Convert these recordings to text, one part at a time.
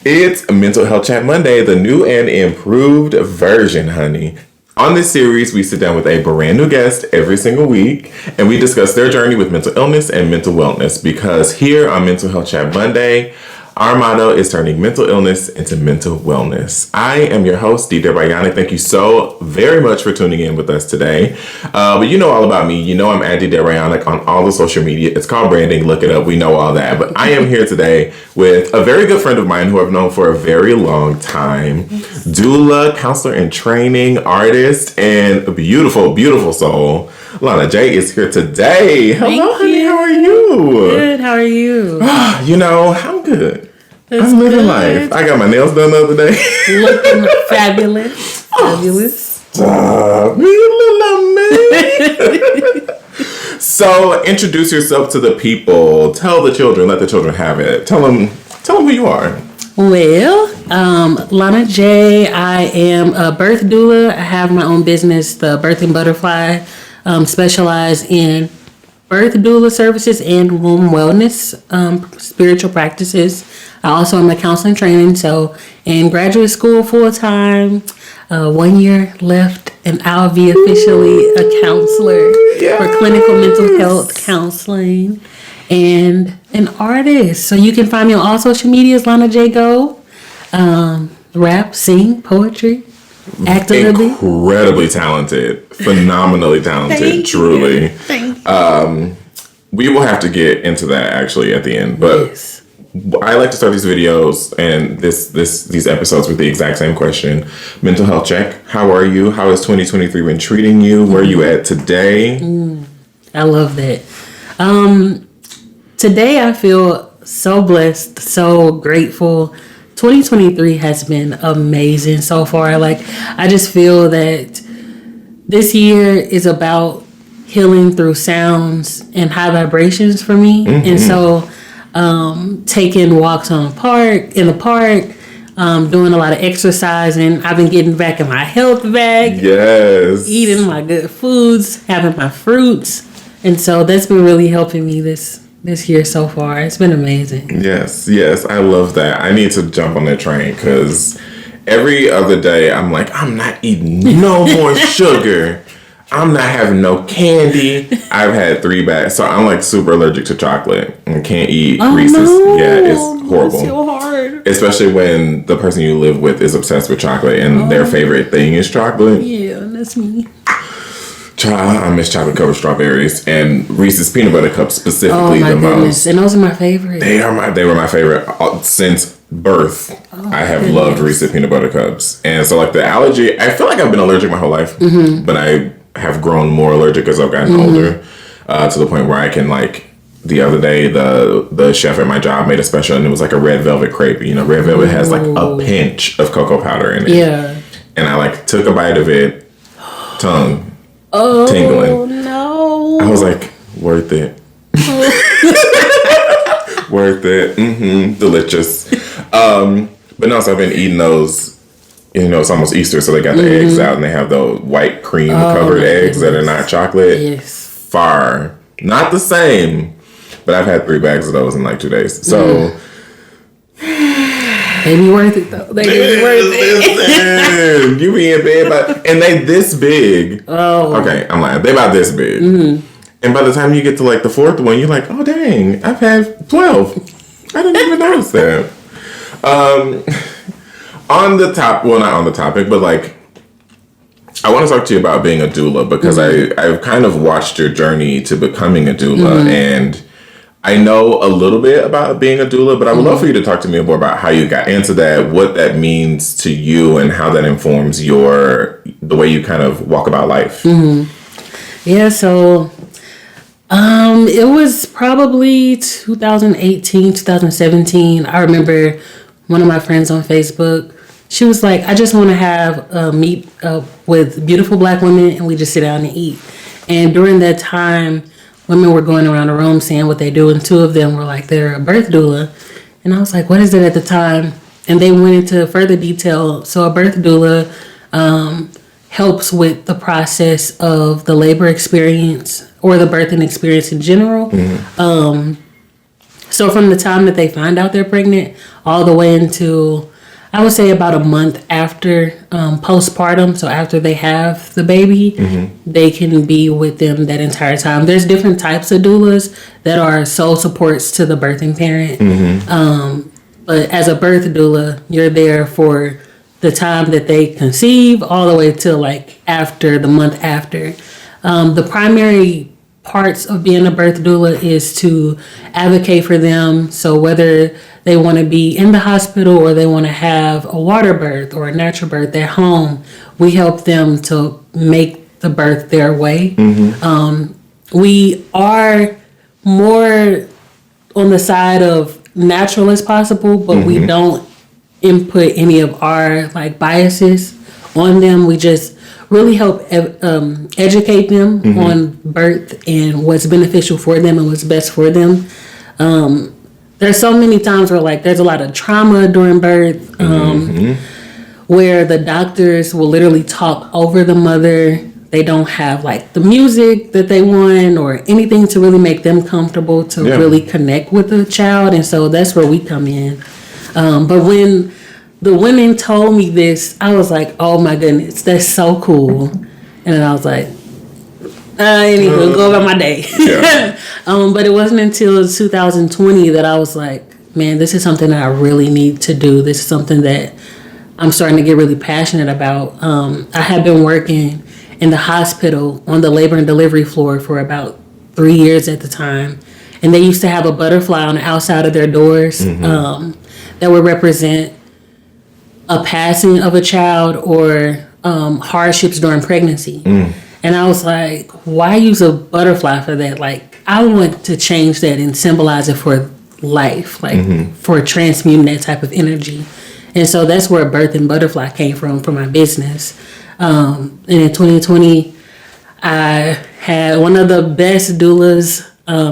It's Mental Health Chat Monday, the new and improved version, honey. On this series, we sit down with a brand new guest every single week, and we discuss their journey with mental illness and mental wellness. Because here on Mental Health Chat Monday, our motto is turning mental illness into mental wellness. I am your host, DDare Bionic. Thank you so very much for tuning in with us today. But you know all about me. You know I'm at DDare Bionic on all the social media. It's called branding. Look it up. We know all that. But I am here today with a very good friend of mine who I've known for a very long time. Doula, counselor in training, artist, and a beautiful, beautiful soul. Lana J is here today. Hello, honey. How are you? Good. How are you? You know, I'm good. That's I'm living good. life. I got my nails done the other day. Looking fabulous. Fabulous. Stop. You little man. So, introduce yourself to the people. Tell the children. Let the children have it. Tell them who you are. Well, Lana J. I am a birth doula. I have my own business, the Birthing Butterfly. Specialize in birth doula services and womb wellness, spiritual practices. I also am a counseling training, so in graduate school full time, 1 year left, and I'll be officially a counselor for clinical mental health counseling and an artist. So you can find me on all social medias, Lana J Go, rap, sing, poetry. Actively. Incredibly talented, phenomenally talented, truly. Thank you. We will have to get into that actually at the end, but yes. I like to start these videos and these episodes with the exact same question. Mental health check. How are you? How has 2023 been treating you? Where are you at today? I love that. Today I feel so blessed, so grateful. 2023 has been amazing so far. Like, I just feel that this year is about healing through sounds and high vibrations for me. Mm-hmm. And so, taking walks in the park, doing a lot of exercising. I've been getting back in my health bag. Yes. Eating my good foods, having my fruits. And so that's been really helping me this year so far. It's been amazing. Yes, I love that. I need to jump on that train because every other day I'm like, I'm not eating no more sugar. I'm not having no candy. I've had 3 bags, so I'm like super allergic to chocolate and can't eat Reese's. No. Yeah, it's horrible. It's so hard. Especially when the person you live with is obsessed with chocolate and their favorite thing is chocolate. Yeah, that's me. I miss chocolate covered strawberries and Reese's peanut butter cups specifically the most. And those are my favorite. They were my favorite since birth. I have loved Reese's peanut butter cups, and so like the allergy, I feel like I've been allergic my whole life, but I have grown more allergic as I've gotten older, to the point where I can like. The other day, the chef at my job made a special, and it was like a red velvet crepe. You know, red velvet has like a pinch of cocoa powder in it. Yeah, and I like took a bite of it, tongue. Tingling. No. I was like, worth it. Worth it. Delicious. But no, so I've been eating those, you know, it's almost Easter, so they got the eggs out and they have those white cream covered eggs that are not chocolate. Yes. Far. Not the same. But I've had 3 bags of those in like 2 days. So they be worth it though. They be worth it. Listen, you be in bed, and they this big. Oh. Okay, I'm lying. They about this big. And by the time you get to like the 4th one, you're like, oh dang, I've had 12. I didn't even notice that. On the top, well, not on the topic, but like, I want to talk to you about being a doula because I've kind of watched your journey to becoming a doula, and I know a little bit about being a doula, but I would love for you to talk to me more about how you got into that, what that means to you, and how that informs the way you kind of walk about life. Yeah, so it was probably 2018, 2017. I remember one of my friends on Facebook, she was like, I just want to have a meet up with beautiful Black women and we just sit down and eat. And during that time, women were going around the room saying what they do, and 2 of them were like, they're a birth doula. And I was like, what is it at the time? And they went into further detail. So a birth doula helps with the process of the labor experience or the birthing experience in general. So from the time that they find out they're pregnant all the way until I would say about a month after postpartum. So after they have the baby, they can be with them that entire time. There's different types of doulas that are sole supports to the birthing parent. But as a birth doula, you're there for the time that they conceive all the way till like after the month after. The primary parts of being a birth doula is to advocate for them. So whether they want to be in the hospital or they want to have a water birth or a natural birth at home, we help them to make the birth their way. We are more on the side of natural as possible, but we don't input any of our like biases on them. We just really help educate them on birth and what's beneficial for them and what's best for them. There's so many times where like there's a lot of trauma during birth, where the doctors will literally talk over the mother. They don't have like the music that they want or anything to really make them comfortable to really connect with the child. And so that's where we come in. But when the women told me this, I was like, oh my goodness, that's so cool. And then I was like, I ain't even go about my day. But it wasn't until 2020 that I was like, man, this is something that I really need to do. This is something that I'm starting to get really passionate about. I had been working in the hospital on the labor and delivery floor for about 3 years at the time. And they used to have a butterfly on the outside of their doors that would represent a passing of a child or hardships during pregnancy. And I was like, why use a butterfly for that? Like, I want to change that and symbolize it for life, like for transmuting that type of energy. And so that's where Birth and Butterfly came from for my business. And in 2020, I had one of the best doulas,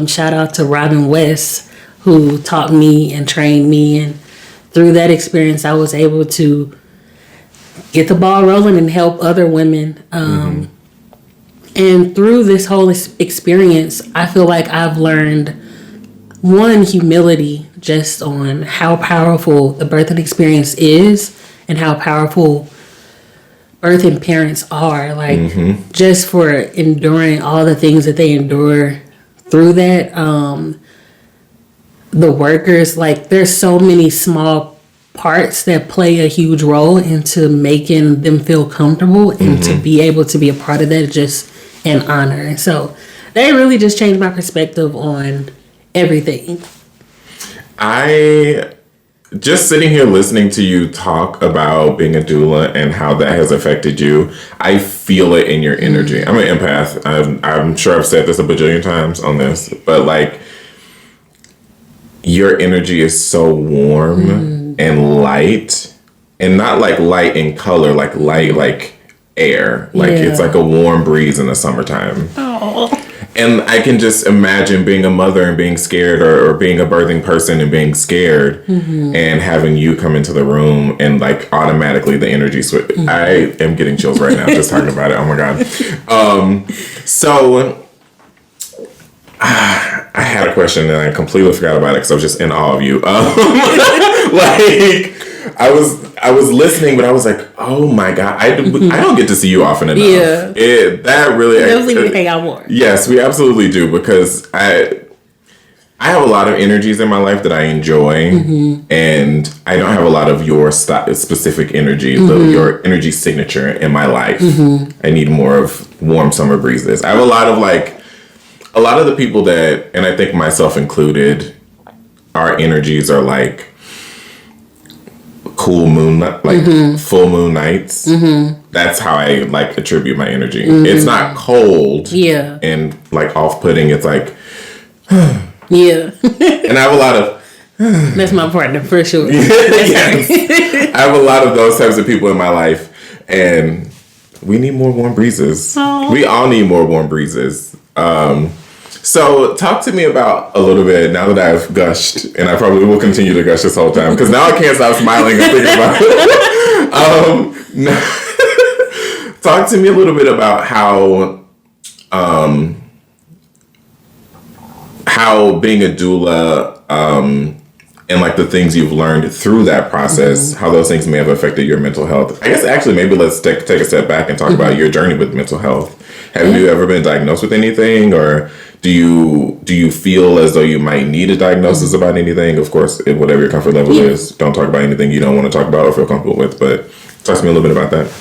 shout out to Robin West, who taught me and trained me. And through that experience, I was able to get the ball rolling and help other women. And through this whole experience, I feel like I've learned, one, humility just on how powerful the birthing experience is and how powerful birthing parents are. Like, just for enduring all the things that they endure through that. The workers, like, there's so many small parts that play a huge role into making them feel comfortable, and to be able to be a part of that is just an honor. And so they really just changed my perspective on everything. I just sitting here listening to you talk about being a doula and how that has affected you, I feel it in your energy. I'm an empath. I'm sure I've said this a bajillion times on this, but like, your energy is so warm and light, and not like light in color, like light, like air. Like, it's like a warm breeze in the summertime. And I can just imagine being a mother and being scared, or being a birthing person and being scared, and having you come into the room and like automatically the energy switch. I am getting chills right now just talking about it. Oh my God. So I had a question and I completely forgot about it because I was just in awe of you. Like, I was listening, but I was like, oh my God, I don't get to see you often enough. That really Definitely hang out more. Yes, we absolutely do, because I have a lot of energies in my life that I enjoy, and I don't have a lot of your specific energy, your energy signature in my life. I need more of warm summer breezes. I have a lot of the people that, and I think myself included, our energies are like cool moon, like full moon nights. That's how I like attribute my energy. It's not cold and like off-putting. It's like and I have a lot of that's my partner for sure. I have a lot of those types of people in my life, and we need more warm breezes. We all need more warm breezes. So talk to me about a little bit, now that I've gushed, and I probably will continue to gush this whole time, because now I can't stop smiling and thinking about it. Talk to me a little bit about how being a doula and like the things you've learned through that process, how those things may have affected your mental health. I guess actually maybe let's take a step back and talk about your journey with mental health. Have you ever been diagnosed with anything, or do you feel as though you might need a diagnosis about anything? Of course, whatever your comfort level is, don't talk about anything you don't want to talk about or feel comfortable with, but talk to me a little bit about that.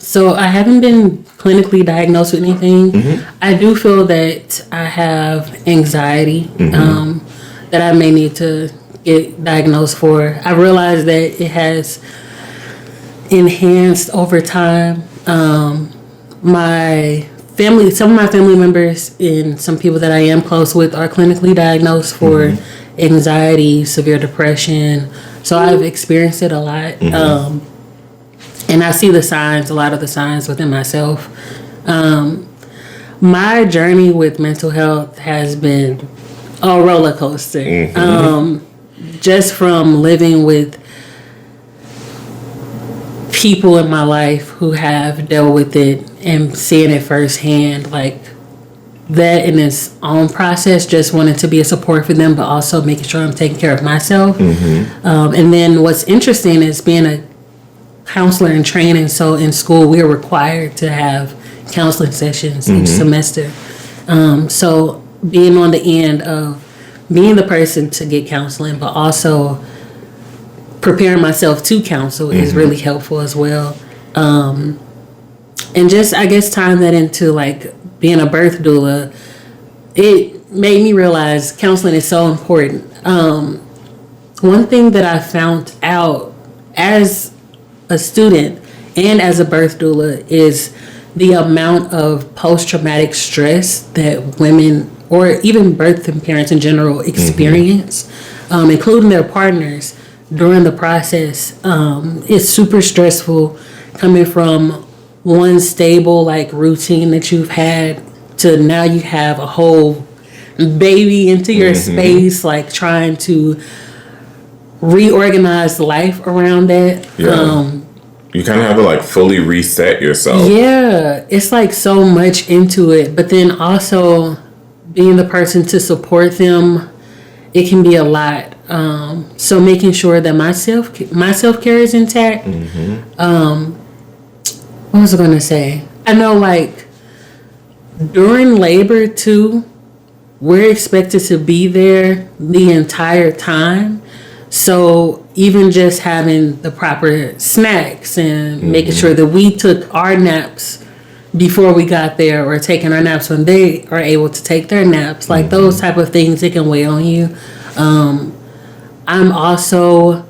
So I haven't been clinically diagnosed with anything. I do feel that I have anxiety, that I may need to get diagnosed for. I realized that it has enhanced over time. Some of my family members and some people that I am close with are clinically diagnosed for anxiety, severe depression. So I've experienced it a lot. And I see a lot of the signs within myself. My journey with mental health has been a roller coaster. Just from living with people in my life who have dealt with it and seeing it firsthand, like that in its own process, just wanting to be a support for them, but also making sure I'm taking care of myself. And then what's interesting is being a counselor in training. So in school, we're required to have counseling sessions each semester. So being on the end of being the person to get counseling, but also preparing myself to counsel is really helpful as well. And just, I guess, tying that into like being a birth doula, it made me realize counseling is so important. One thing that I found out as a student and as a birth doula is the amount of post-traumatic stress that women or even birthing parents in general experience, including their partners during the process. It's super stressful coming from one stable like routine that you've had to now you have a whole baby into your space, like trying to reorganize life around that. You kind of have to like fully reset yourself. Yeah, it's like so much into it, but then also being the person to support them, it can be a lot. So making sure that my self-care is intact. What was I going to say? I know like during labor too, we're expected to be there the entire time. So even just having the proper snacks and making sure that we took our naps before we got there, or taking our naps when they are able to take their naps, like those type of things, it can weigh on you. I'm also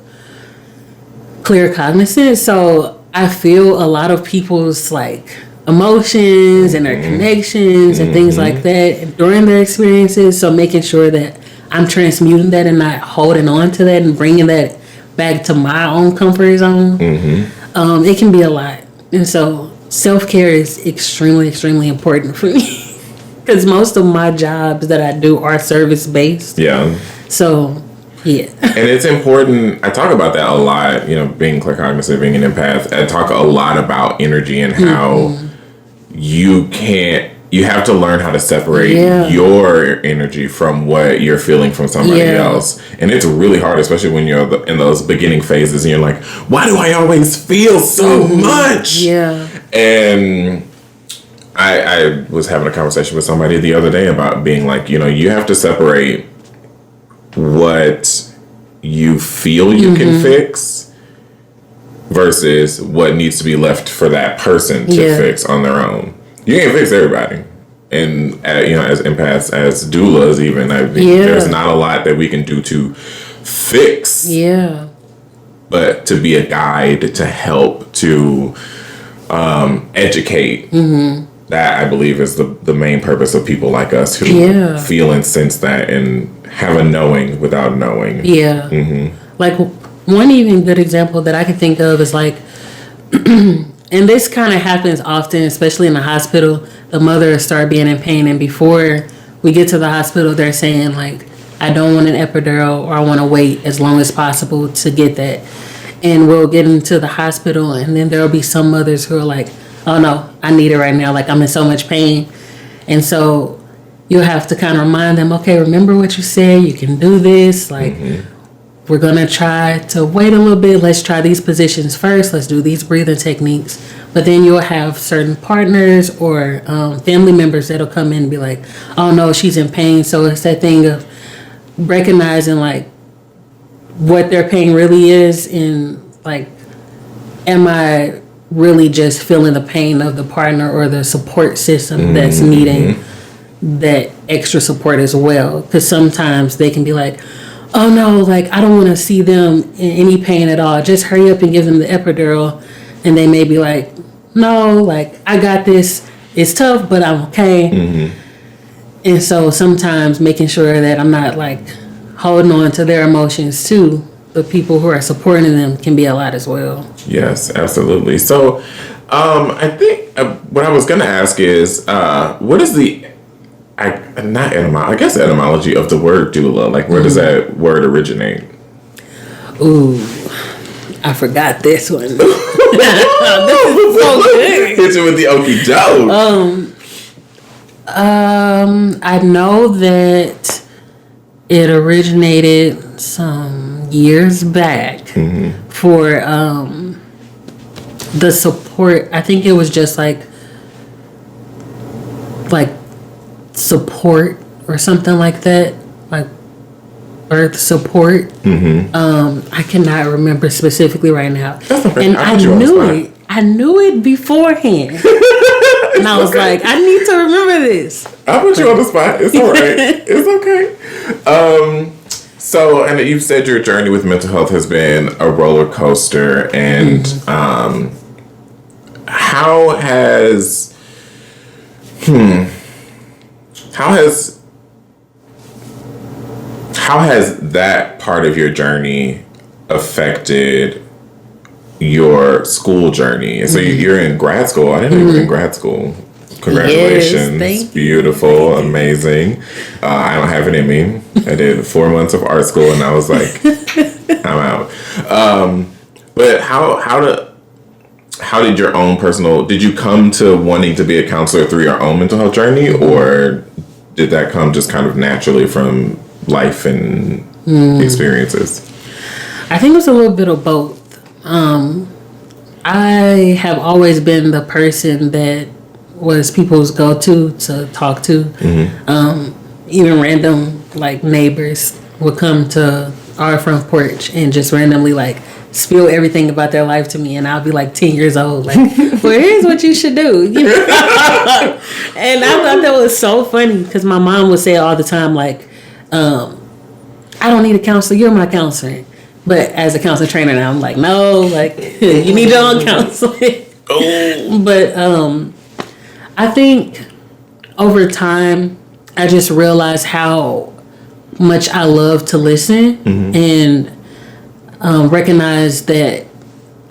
clear cognizant, so I feel a lot of people's like emotions and their connections and things like that during their experiences. So making sure that I'm transmuting that and not holding on to that and bringing that back to my own comfort zone. It can be a lot. And so self-care is extremely, extremely important for me because most of my jobs that I do are service-based. Yeah. So, yeah. And it's important. I talk about that a lot, being claircognizant, being an empath. I talk a lot about energy and how you have to learn how to separate your energy from what you're feeling from somebody else. And it's really hard, especially when you're in those beginning phases and you're like, why do I always feel so much? Yeah. And I was having a conversation with somebody the other day about being like, you have to separate what you feel you can fix versus what needs to be left for that person to fix on their own. You can't fix everybody. And, as empaths, as doulas even, I think there's not a lot that we can do to fix. Yeah. But to be a guide, to help, to educate. That, I believe, is the main purpose of people like us who feel and sense that and have a knowing without knowing. Yeah. Like, one even good example that I can think of is like, and this kind of happens often, especially in the hospital. The mother start being in pain, and before we get to the hospital, they're saying like, I don't want an epidural, or I want to wait as long as possible to get that. And we'll get into the hospital, and then there'll be some mothers who are like, oh no, I need it right now. Like, I'm in so much pain. And so you'll have to kind of remind them, okay, remember what you said. You can do this. Like, we're going to try to wait a little bit. Let's try these positions first. Let's do these breathing techniques. But then you'll have certain partners or family members that'll come in and be like, oh no, she's in pain. So it's that thing of recognizing like what their pain really is, and like, am I really just feeling the pain of the partner or the support system that's needing that extra support as well? Because sometimes they can be like, oh no, like I don't want to see them in any pain at all. Just hurry up and give them the epidural. And they may be like, no, like I got this. It's tough, but I'm okay. And so sometimes making sure that I'm not like holding on to their emotions too, the people who are supporting them, can be a lot as well. Yes, absolutely. So I think what I was going to ask is, what is the etymology of the word doula? Like, where does that word originate? Ooh, I forgot this one. This is so good. Hit you with the okie doke. I know that it originated some years back for the support. I think it was just like support or something like that, like birth support. I cannot remember specifically right now. That's okay. And I knew it beforehand. And I was like, I need to remember this. I put you on the spot. It's all right. It's okay. So, and you said your journey with mental health has been a roller coaster, and how has that part of your journey affected your school journey? And so you're in grad school. I didn't know you were in grad school. Congratulations. Yes, beautiful, amazing. I don't have it in me. I did 4 months of art school and I was like, I'm out. But how did your own did you come to wanting to be a counselor through your own mental health journey, or did that come just kind of naturally from life and experiences? I think it was a little bit of both. I have always been the person that was people's go-to to talk to. Even random like neighbors would come to our front porch and just randomly like spill everything about their life to me, and I'll be like 10 years old, like, well, here's what you should do, you know? And I thought that was so funny because my mom would say all the time, like, I don't need a counselor, you're my counselor. But as a counselor trainer now, I'm like, no, like, you need your own counseling. But I think over time, I just realized how much I love to listen and recognize that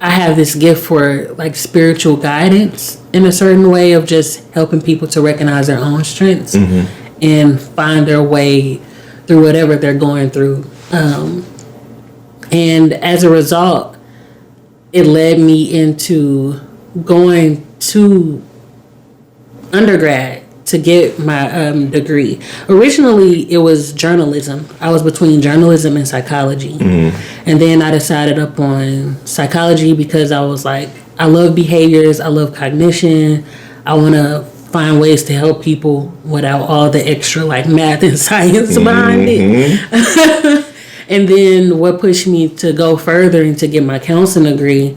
I have this gift for like spiritual guidance in a certain way of just helping people to recognize their own strengths and find their way through whatever they're going through. And as a result, it led me into going to undergrad to get my degree. Originally, it was journalism. I was between journalism and psychology. And then I decided upon psychology because I was like, I love behaviors, I love cognition, I want to find ways to help people without all the extra like math and science behind it. And then what pushed me to go further and to get my counseling degree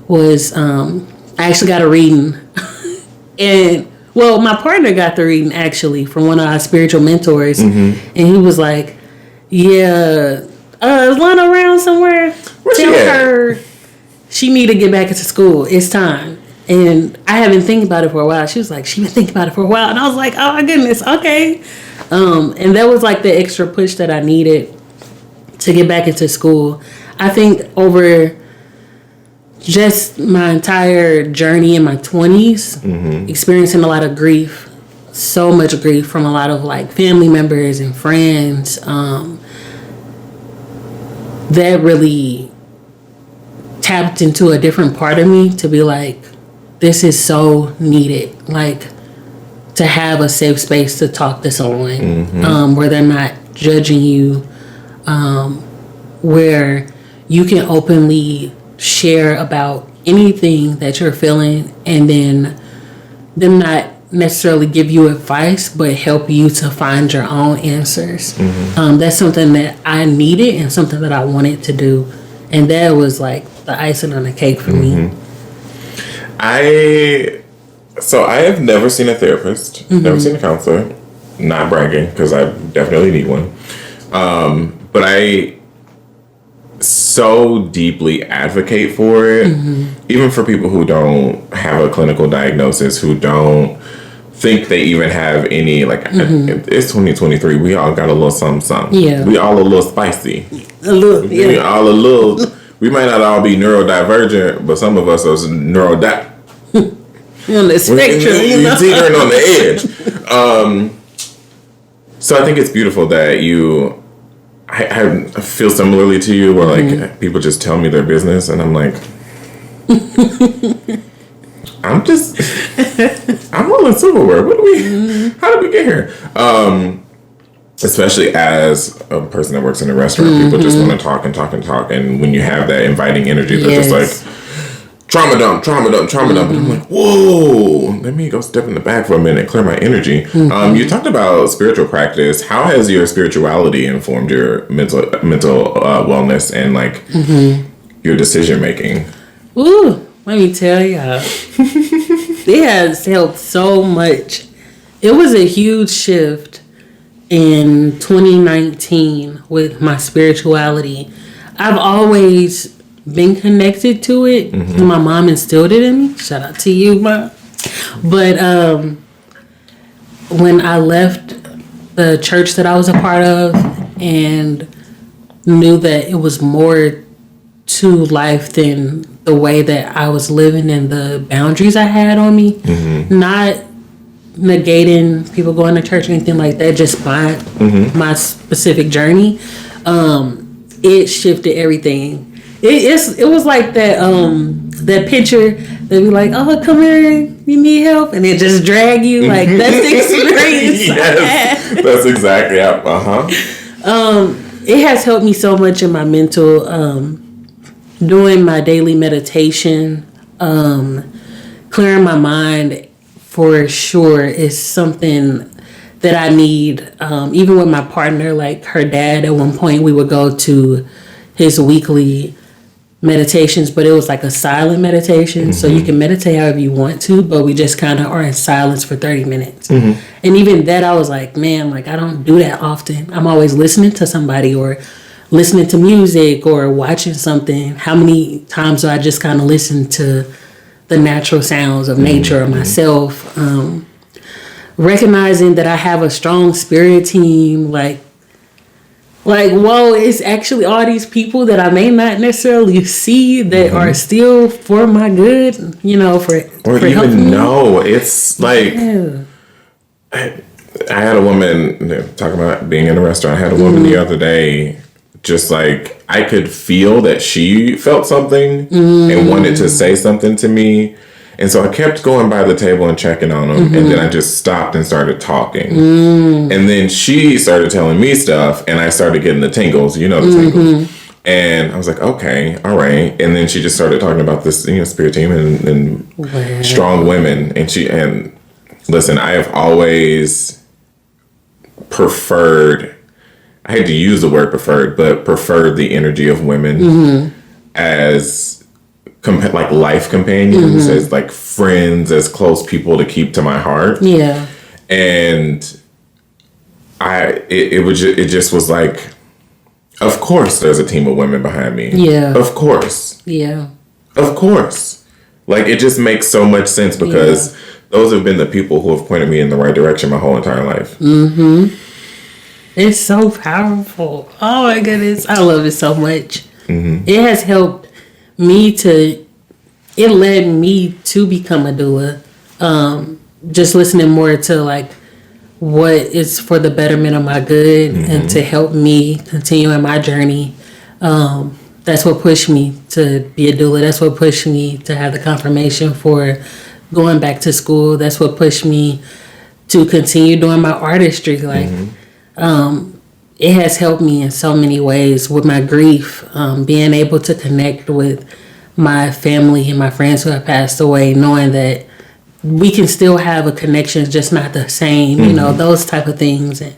was I actually got a reading. And well, my partner got the reading actually from one of our spiritual mentors. And he was like, yeah, is Lana around somewhere? Tell her she need to get back into school. It's time. And I have been thinking about it for a while. She was like, she been thinking about it for a while. And I was like, oh my goodness, okay. And that was like the extra push that I needed to get back into school. I think over just my entire journey in my 20s, experiencing a lot of grief, so much grief from a lot of like family members and friends, that really tapped into a different part of me to be like, this is so needed. Like, to have a safe space to talk to someone where they're not judging you, where you can openly share about anything that you're feeling, and then them not necessarily give you advice, but help you to find your own answers. That's something that I needed and something that I wanted to do. And that was like the icing on the cake for me. I have never seen a therapist, never seen a counselor. Not bragging, because I definitely need one. But I so deeply advocate for it, even for people who don't have a clinical diagnosis, who don't think they even have any, like, it's 2023, we all got a little something. Yeah. We all a little spicy. A little, yeah. We all a little, we might not all be neurodivergent, but some of us are on the spectrum, we're teetering on the edge. So I think it's beautiful that I feel similarly to you, where like people just tell me their business, and I'm like, I'm rolling silverware. How did we get here? Especially as a person that works in a restaurant, people just want to talk and talk and talk, and when you have that inviting energy, they're just like, trauma dump. And I'm like, whoa, let me go step in the back for a minute, clear my energy. You talked about spiritual practice. How has your spirituality informed your mental wellness and like your decision making? Ooh, let me tell y'all, it has helped so much. It was a huge shift in 2019 with my spirituality. I've always been connected to it. My mom instilled it in me. Shout out to you, Mom. But when I left the church that I was a part of and knew that it was more to life than the way that I was living and the boundaries I had on me, not negating people going to church or anything like that, just my specific journey, it shifted everything. It was like that picture that be like, oh, come here, you need help, and it just drag you. Like, that's the experience. Yes, that's exactly it has helped me so much in my mental, doing my daily meditation, clearing my mind for sure is something that I need. Even with my partner, like her dad, at one point we would go to his weekly meditations, but it was like a silent meditation, so you can meditate however you want to, but we just kind of are in silence for 30 minutes. And even that, I was like, man, like I don't do that often. I'm always listening to somebody or listening to music or watching something. How many times do I just kind of listen to the natural sounds of nature or myself? Recognizing that I have a strong spirit team, like, whoa, it's actually all these people that I may not necessarily see that are still for my good, for even know. It's like, I had a woman talking about being in a restaurant. I had a woman the other day, just like, I could feel that she felt something and wanted to say something to me. And so I kept going by the table and checking on them. And then I just stopped and started talking. And then she started telling me stuff, and I started getting the tingles, the tingles. And I was like, okay, all right. And then she just started talking about this, spirit team and strong women. And listen, I have always preferred, I hate to use the word preferred, but preferred the energy of women as like life companions, as like friends, as close people to keep to my heart. Yeah. And it just was like, of course there's a team of women behind me. Yeah. Of course. Yeah. Of course. Like, it just makes so much sense because those have been the people who have pointed me in the right direction my whole entire life. It's so powerful. Oh my goodness. I love it so much. It has helped me it led me to become a doula. Just listening more to like what is for the betterment of my good and to help me continue in my journey. That's what pushed me to be a doula. That's what pushed me to have the confirmation for going back to school. That's what pushed me to continue doing my artistry. Like, it has helped me in so many ways with my grief, being able to connect with my family and my friends who have passed away, knowing that we can still have a connection, just not the same, you know, those type of things. And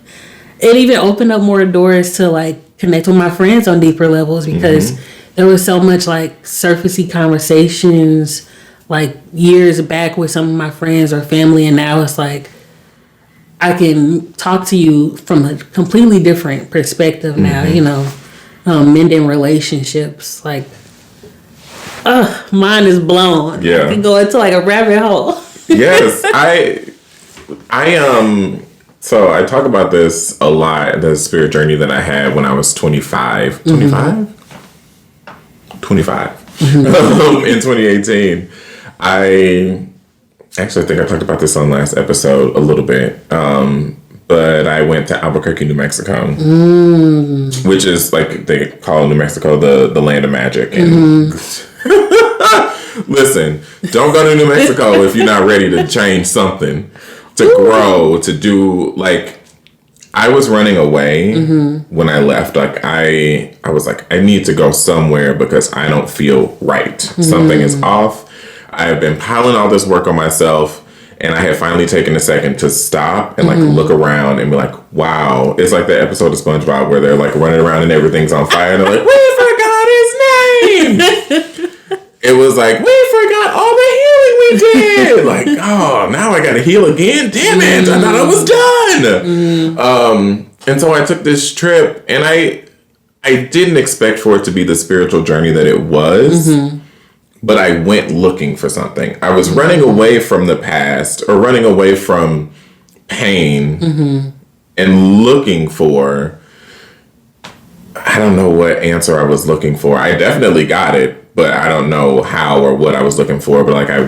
it even opened up more doors to like connect with my friends on deeper levels, because there was so much like surfacey conversations like years back with some of my friends or family, and now it's like I can talk to you from a completely different perspective now, you know, mending relationships. Like, mine is blown. Yeah. I can go into like a rabbit hole. Yes, so I talk about this a lot, the spirit journey that I had when I was 25. 25? 25. In 2018. I actually think I talked about this on last episode a little bit. But I went to Albuquerque, New Mexico, which is like they call New Mexico the land of magic. And listen, don't go to New Mexico if you're not ready to change something, to grow, to do. Like, I was running away when I left. Like, I was like, I need to go somewhere because I don't feel right. Something is off. I have been piling all this work on myself, and I had finally taken a second to stop and like look around and be like, wow. It's like the episode of SpongeBob where they're like running around and everything's on fire, and they're like, we forgot his name. It was like, we forgot all the healing we did. Like, oh, now I gotta heal again? Damn it, I thought I was done. And so I took this trip, and I didn't expect for it to be the spiritual journey that it was, but I went looking for something. I was running away from the past, or running away from pain, and looking for, I don't know what answer I was looking for. I definitely got it, but I don't know how or what I was looking for. But like, I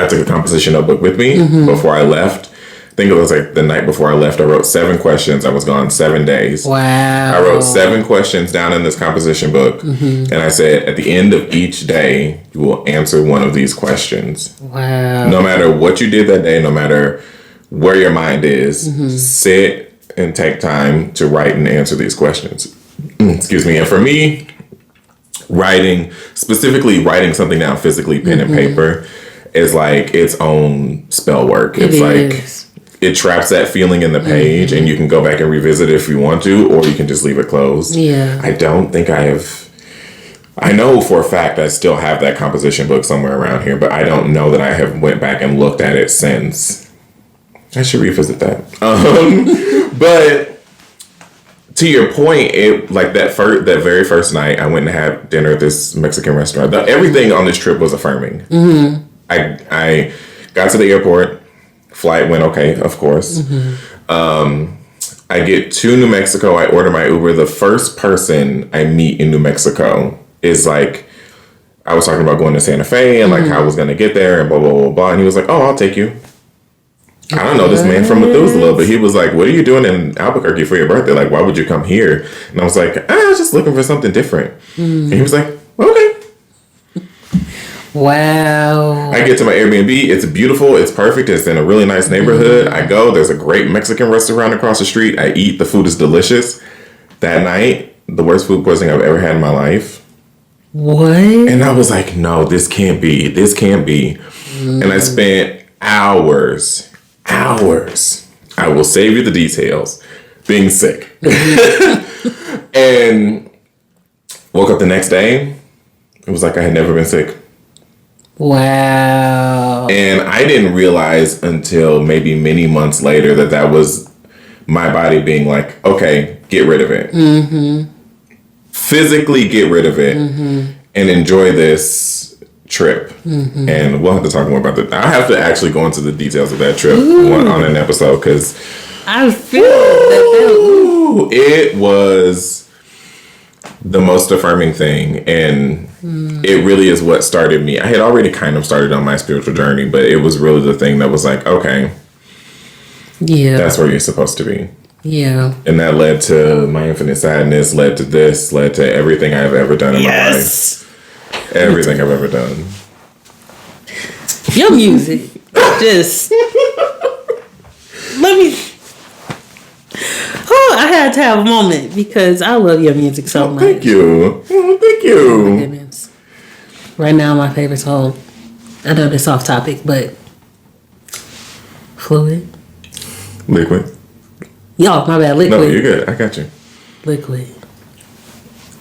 took a composition notebook with me before I left. I think it was like the night before I left. I wrote 7 questions. I was gone 7 days. Wow. I wrote 7 questions down in this composition book. And I said, at the end of each day, you will answer one of these questions. Wow. No matter what you did that day, no matter where your mind is, sit and take time to write and answer these questions. Excuse me. And for me, specifically writing something down physically, pen and paper, is like its own spell work. It's like, it traps that feeling in the page, and you can go back and revisit it if you want to, or you can just leave it closed. Yeah. I don't think I know for a fact I still have that composition book somewhere around here, but I don't know that I have went back and looked at it since. I should revisit that. But to your point, it like that very first night, I went and had dinner at this Mexican restaurant. Everything on this trip was affirming. I got to the airport. Flight went okay, of course. I get to New Mexico. I order my Uber. The first person I meet in New Mexico is like, I was talking about going to Santa Fe and like how I was going to get there and blah, blah, blah, blah. And he was like, oh, I'll take you. I don't know this man from Methuselah, but he was like, what are you doing in Albuquerque for your birthday? Like, why would you come here? And I was like, I was just looking for something different. And he was like, okay. Wow. I get to my Airbnb. It's beautiful. It's perfect. It's in a really nice neighborhood. I go. There's a great Mexican restaurant across the street. I eat. The food is delicious. That night, the worst food poisoning I've ever had in my life. What? And I was like, no, this can't be. This can't be. And I spent hours, I will save you the details, being sick. And woke up the next day. It was like I had never been sick. Wow. And I didn't realize until maybe many months later that was my body being like, okay, get rid of it. Physically get rid of it and enjoy this trip. And we'll have to talk more about that. I have to actually go into the details of that trip on an episode, because I feel that it was the most affirming thing, and it really is what started me. I had already kind of started on my spiritual journey, but it was really the thing that was like, okay, that's where you're supposed to be. Yeah. And that led to my infinite sadness, led to this, led to everything I've ever done in my life. Everything I've ever done. Your music just let me. Oh, I had to have a moment because I love your music so much. Thank you. Thank you. Oh my goodness. Right now, my favorite song. I know this off topic, but Fluid. Liquid. Y'all, my bad. Liquid. No, you're good. I got you. Liquid.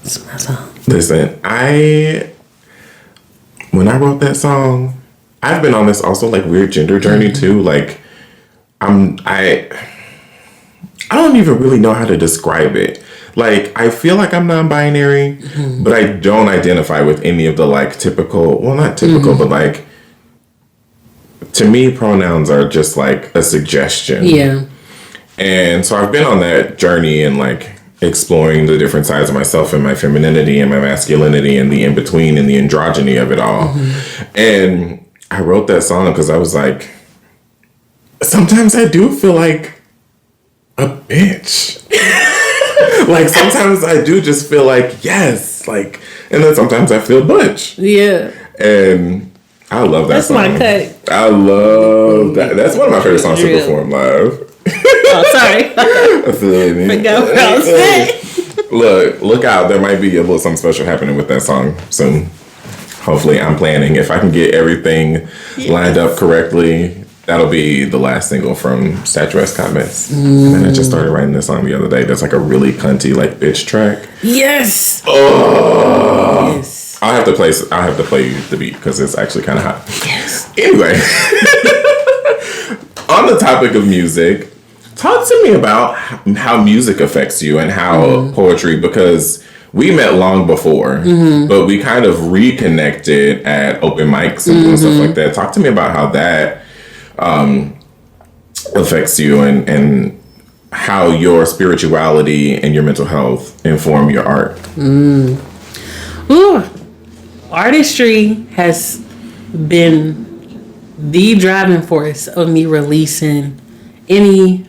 It's my song. Listen, when I wrote that song, I've been on this also like weird gender journey too. Like, I don't even really know how to describe it. Like, I feel like I'm non-binary, but I don't identify with any of the like typical, well, not typical, but like, to me, pronouns are just like a suggestion. Yeah. And so I've been on that journey and like exploring the different sides of myself and my femininity and my masculinity and the in-between and the androgyny of it all. And I wrote that song because I was like, sometimes I do feel like a bitch. Like sometimes I do just feel like, yes, like, and then sometimes I feel butch. Yeah. And I love that song. That's my cut. I love that. That's one of my favorite songs to perform live. Oh, sorry. Forgot what I was saying. Look out. There might be a little something special happening with that song soon. Hopefully, I'm planning. If I can get everything lined up correctly, that'll be the last single from Statuesque Comments. And then I just started writing this song the other day. That's like a really cunty, like, bitch track. Yes. Oh. Yes. I'll have to play you the beat because it's actually kind of hot. Yes. Anyway, on the topic of music, talk to me about how music affects you and how poetry, because we met long before, but we kind of reconnected at open mics and doing stuff like that. Talk to me about how that affects you and how your spirituality and your mental health inform your art. Ooh. Artistry has been the driving force of me releasing any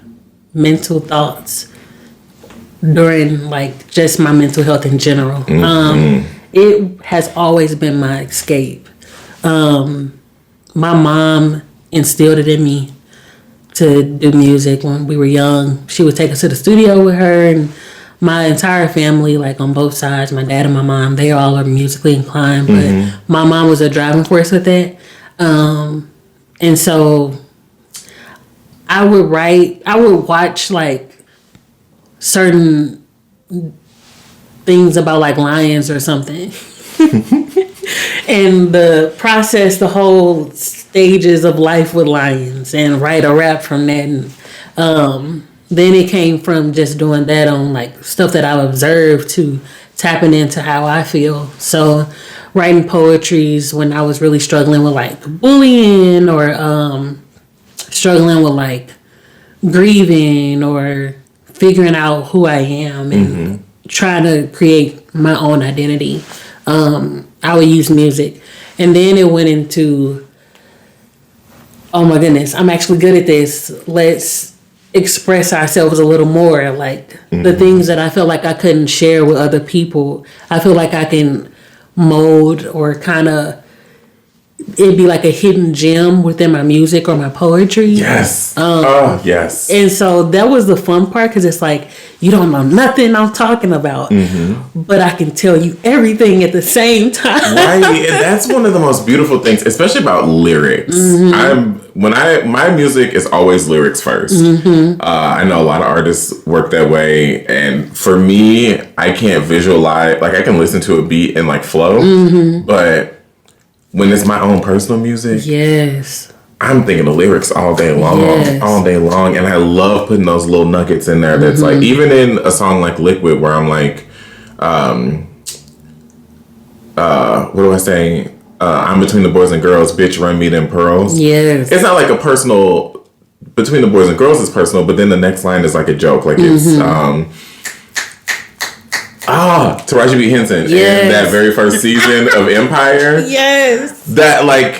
mental thoughts during like just my mental health in general. It has always been my escape. My mom instilled it in me to do music when we were young. She would take us to the studio with her, and my entire family, like on both sides, my dad and my mom, they all are musically inclined, but my mom was a driving force with that. And so I would watch like certain things about like lions or something. And the whole stages of life with lions, and write a rap from that. And then it came from just doing that on like stuff that I observed to tapping into how I feel. So writing poetries when I was really struggling with like bullying or struggling with like grieving or figuring out who I am and trying to create my own identity. I would use music. And then it went into, oh my goodness, I'm actually good at this. Let's express ourselves a little more. Like the things that I feel like I couldn't share with other people, I feel like I can mold or kind of, it'd be like a hidden gem within my music or my poetry. Yes. Yes. And so that was the fun part, because it's like, you don't know nothing I'm talking about, but I can tell you everything at the same time. Right. And that's one of the most beautiful things, especially about lyrics. My music is always lyrics first. I know a lot of artists work that way. And for me, I can't visualize, like I can listen to a beat and like flow, but when it's my own personal music, yes, I'm thinking of lyrics all day long, and I love putting those little nuggets in there. That's like, even in a song like Liquid, where I'm like, what do I say? I'm between the boys and girls, bitch, run me them pearls. Yes, it's not like a personal, between the boys and girls is personal, but then the next line is like a joke, like it's Taraji B. Henson in that very first season of Empire. Yes. That like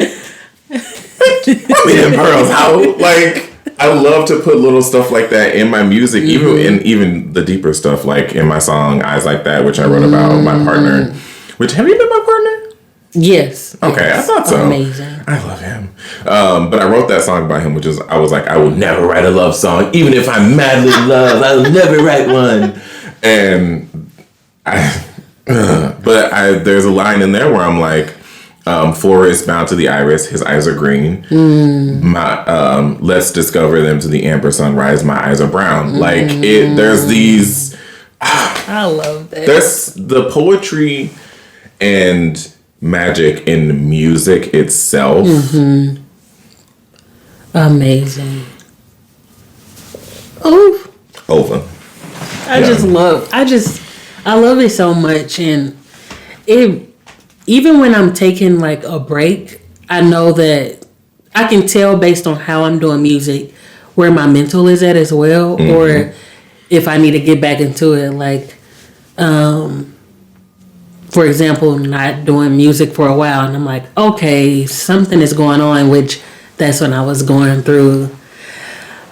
in pearls. How like I love to put little stuff like that in my music, even the deeper stuff, like in my song Eyes Like That, which I wrote about my partner. Which, have you met my partner? Yes. Okay, yes. I thought so. Amazing. I love him. But I wrote that song by him, which is, I was like, I will never write a love song. Even if I'm madly in love, I will never write one. And there's a line in there where I'm like, forest bound to the iris, his eyes are green. Let's discover them to the amber sunrise, my eyes are brown. Like, there's these... I love that. There's the poetry and magic in music itself. Amazing. Oh, Over. I love it so much. And even when I'm taking like a break, I know that I can tell based on how I'm doing music where my mental is at as well, or if I need to get back into it. Like, for example, not doing music for a while, and I'm like, okay, something is going on, which that's when I was going through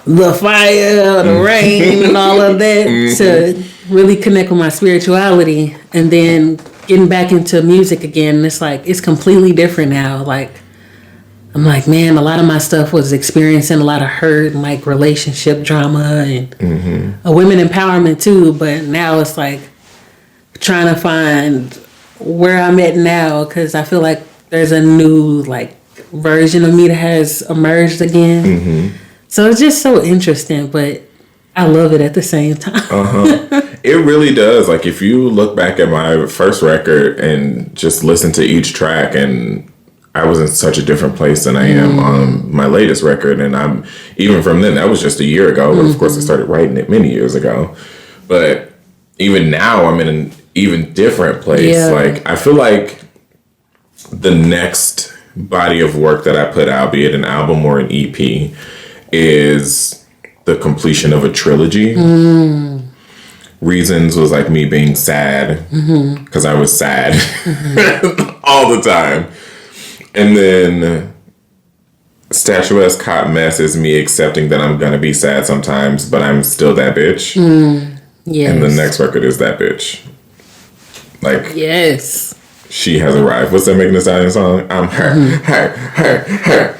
the fire, the rain, and all of that to really connect with my spirituality. And then getting back into music again, it's like, it's completely different now. Like, I'm like, man, a lot of my stuff was experiencing a lot of hurt and like relationship drama and a women empowerment too. But now it's like trying to find where I'm at now, because I feel like there's a new like version of me that has emerged again. So it's just so interesting, but I love it at the same time. It really does. Like, if you look back at my first record and just listen to each track, and I was in such a different place than I am on my latest record. And I'm, even from then, that was just a year ago. But of course, I started writing it many years ago. But even now, I'm in an even different place. Yeah. Like, I feel like the next body of work that I put out, be it an album or an EP, is the completion of a trilogy. Reasons was like me being sad, because I was sad all the time. And then Statuesque Hot Mess is me accepting that I'm gonna be sad sometimes, but I'm still that bitch. Yes. And the next record is That Bitch. Like, yes. she has arrived. What's that Megan Thee Stallion song? I'm her.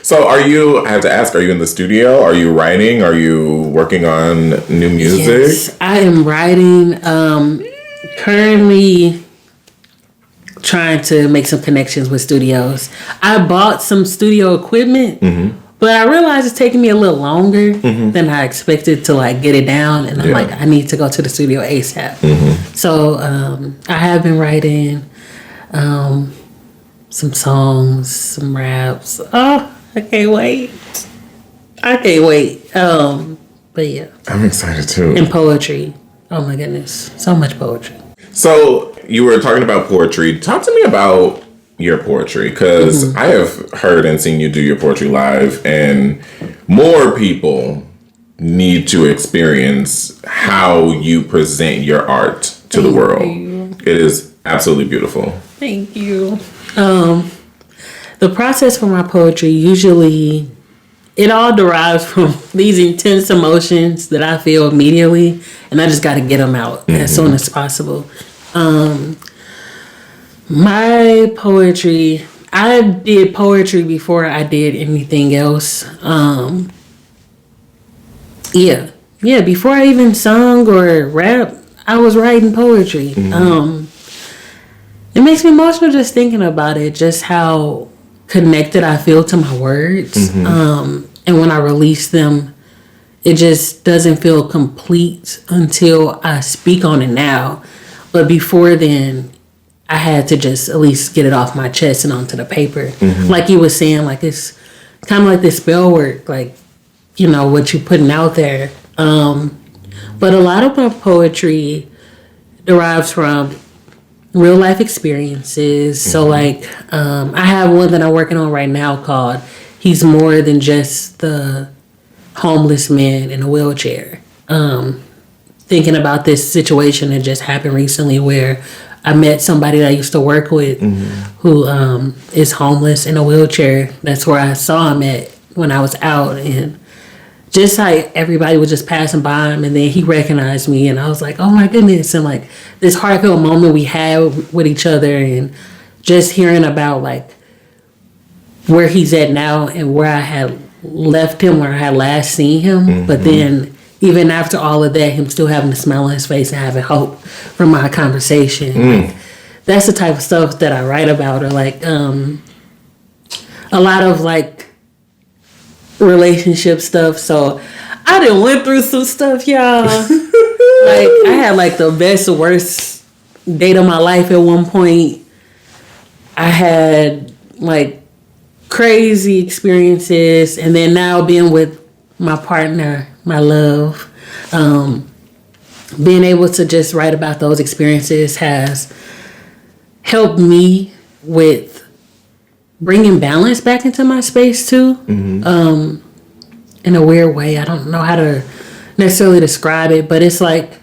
So I have to ask, are you in the studio? Are you writing? Are you working on new music? Yes, I am writing. Currently trying to make some connections with studios. I bought some studio equipment, but I realized it's taking me a little longer than I expected to like get it down. And I'm like, I need to go to the studio ASAP. So I have been writing some songs, some raps. Oh, I can't wait. But yeah. I'm excited too. And poetry. Oh my goodness. So much poetry. So you were talking about poetry. Talk to me about your poetry, because I have heard and seen you do your poetry live, and more people need to experience how you present your art to the world. It is absolutely beautiful. Thank you. The process for my poetry, usually it all derives from these intense emotions that I feel immediately, and I just got to get them out as soon as possible. My poetry, I did poetry before I did anything else. Before I even sung or rap, I was writing poetry. It makes me emotional just thinking about it, just how connected I feel to my words. And when I release them, it just doesn't feel complete until I speak on it now. But before then, I had to just at least get it off my chest and onto the paper. Like you were saying, like it's kind of like this spell work, like, you know, what you're putting out there. But a lot of my poetry derives from real life experiences. So like, I have one that I'm working on right now called He's More Than Just the Homeless Man in a Wheelchair. Thinking about this situation that just happened recently where I met somebody that I used to work with who is homeless in a wheelchair. That's where I saw him at when I was out. And just like everybody was just passing by him, and then he recognized me, and I was like, oh my goodness. And like this heartfelt moment we had with each other, and just hearing about like where he's at now and where I had left him, where I had last seen him. But then even after all of that, him still having a smile on his face and having hope from my conversation. Like, that's the type of stuff that I write about, or like a lot of like relationship stuff. So I done went through some stuff, y'all. Like I had like the best or worst date of my life at one point. I had like crazy experiences, and then now being with my partner, my love, being able to just write about those experiences has helped me with bringing balance back into my space too. In a weird way, I don't know how to necessarily describe it, but it's like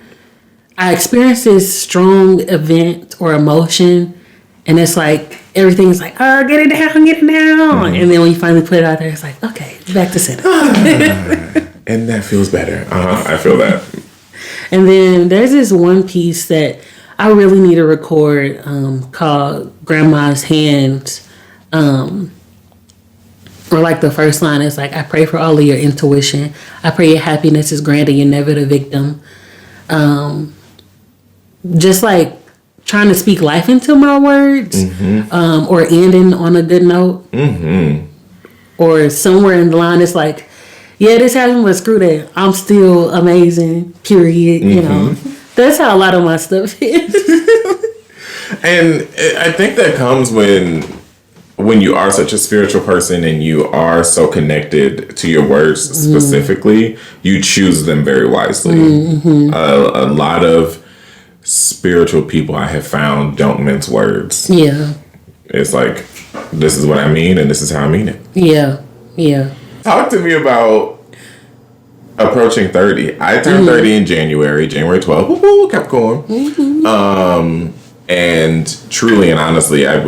I experienced this strong event or emotion, and it's like everything's like, oh, get it down. And then when you finally put it out there, it's like, okay, back to center. And that feels better. I feel that. And then there's this one piece that I really need to record called Grandma's Hands. Or like the first line is like, I pray for all of your intuition. I pray your happiness is granted, you're never the victim. Just like trying to speak life into my words, or ending on a good note. Or somewhere in the line it's like, yeah, this happened, but screw that. I'm still amazing, period. You know, that's how a lot of my stuff is. And I think that comes when you are such a spiritual person and you are so connected to your words specifically, you choose them very wisely. A lot of spiritual people I have found don't mince words. Yeah. It's like, this is what I mean and this is how I mean it. Yeah. Yeah. Talk to me about approaching 30. I turned 30 in January 12th. Woo-hoo, kept going. And truly and honestly, I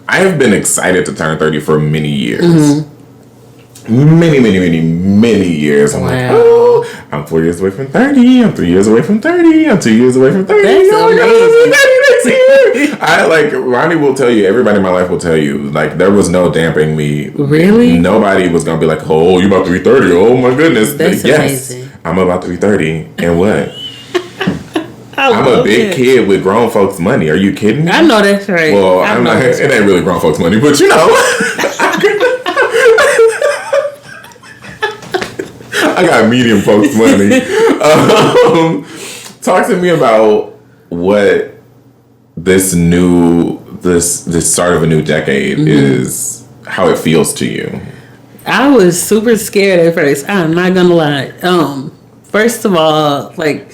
have been excited to turn 30 for many years. Many years. I'm like, oh, I'm 4 years away from 30. I'm 3 years away from 30. I'm 2 years away from 30. That's amazing. I like, Ronnie will tell you, everybody in my life will tell you, like, there was no damping me. Really? Nobody was going to be like, oh, you about to be 30. Oh my goodness. That's amazing. I'm about to be 30. And what? I'm a big kid with grown folks' money. Are you kidding me? I know that's right. Well, I'm not. It ain't really grown folks' money, but you know. I got medium folks' money. Talk to me about what this start of a new decade is, how it feels to you. I was super scared at first. I'm not gonna lie. First of all, like,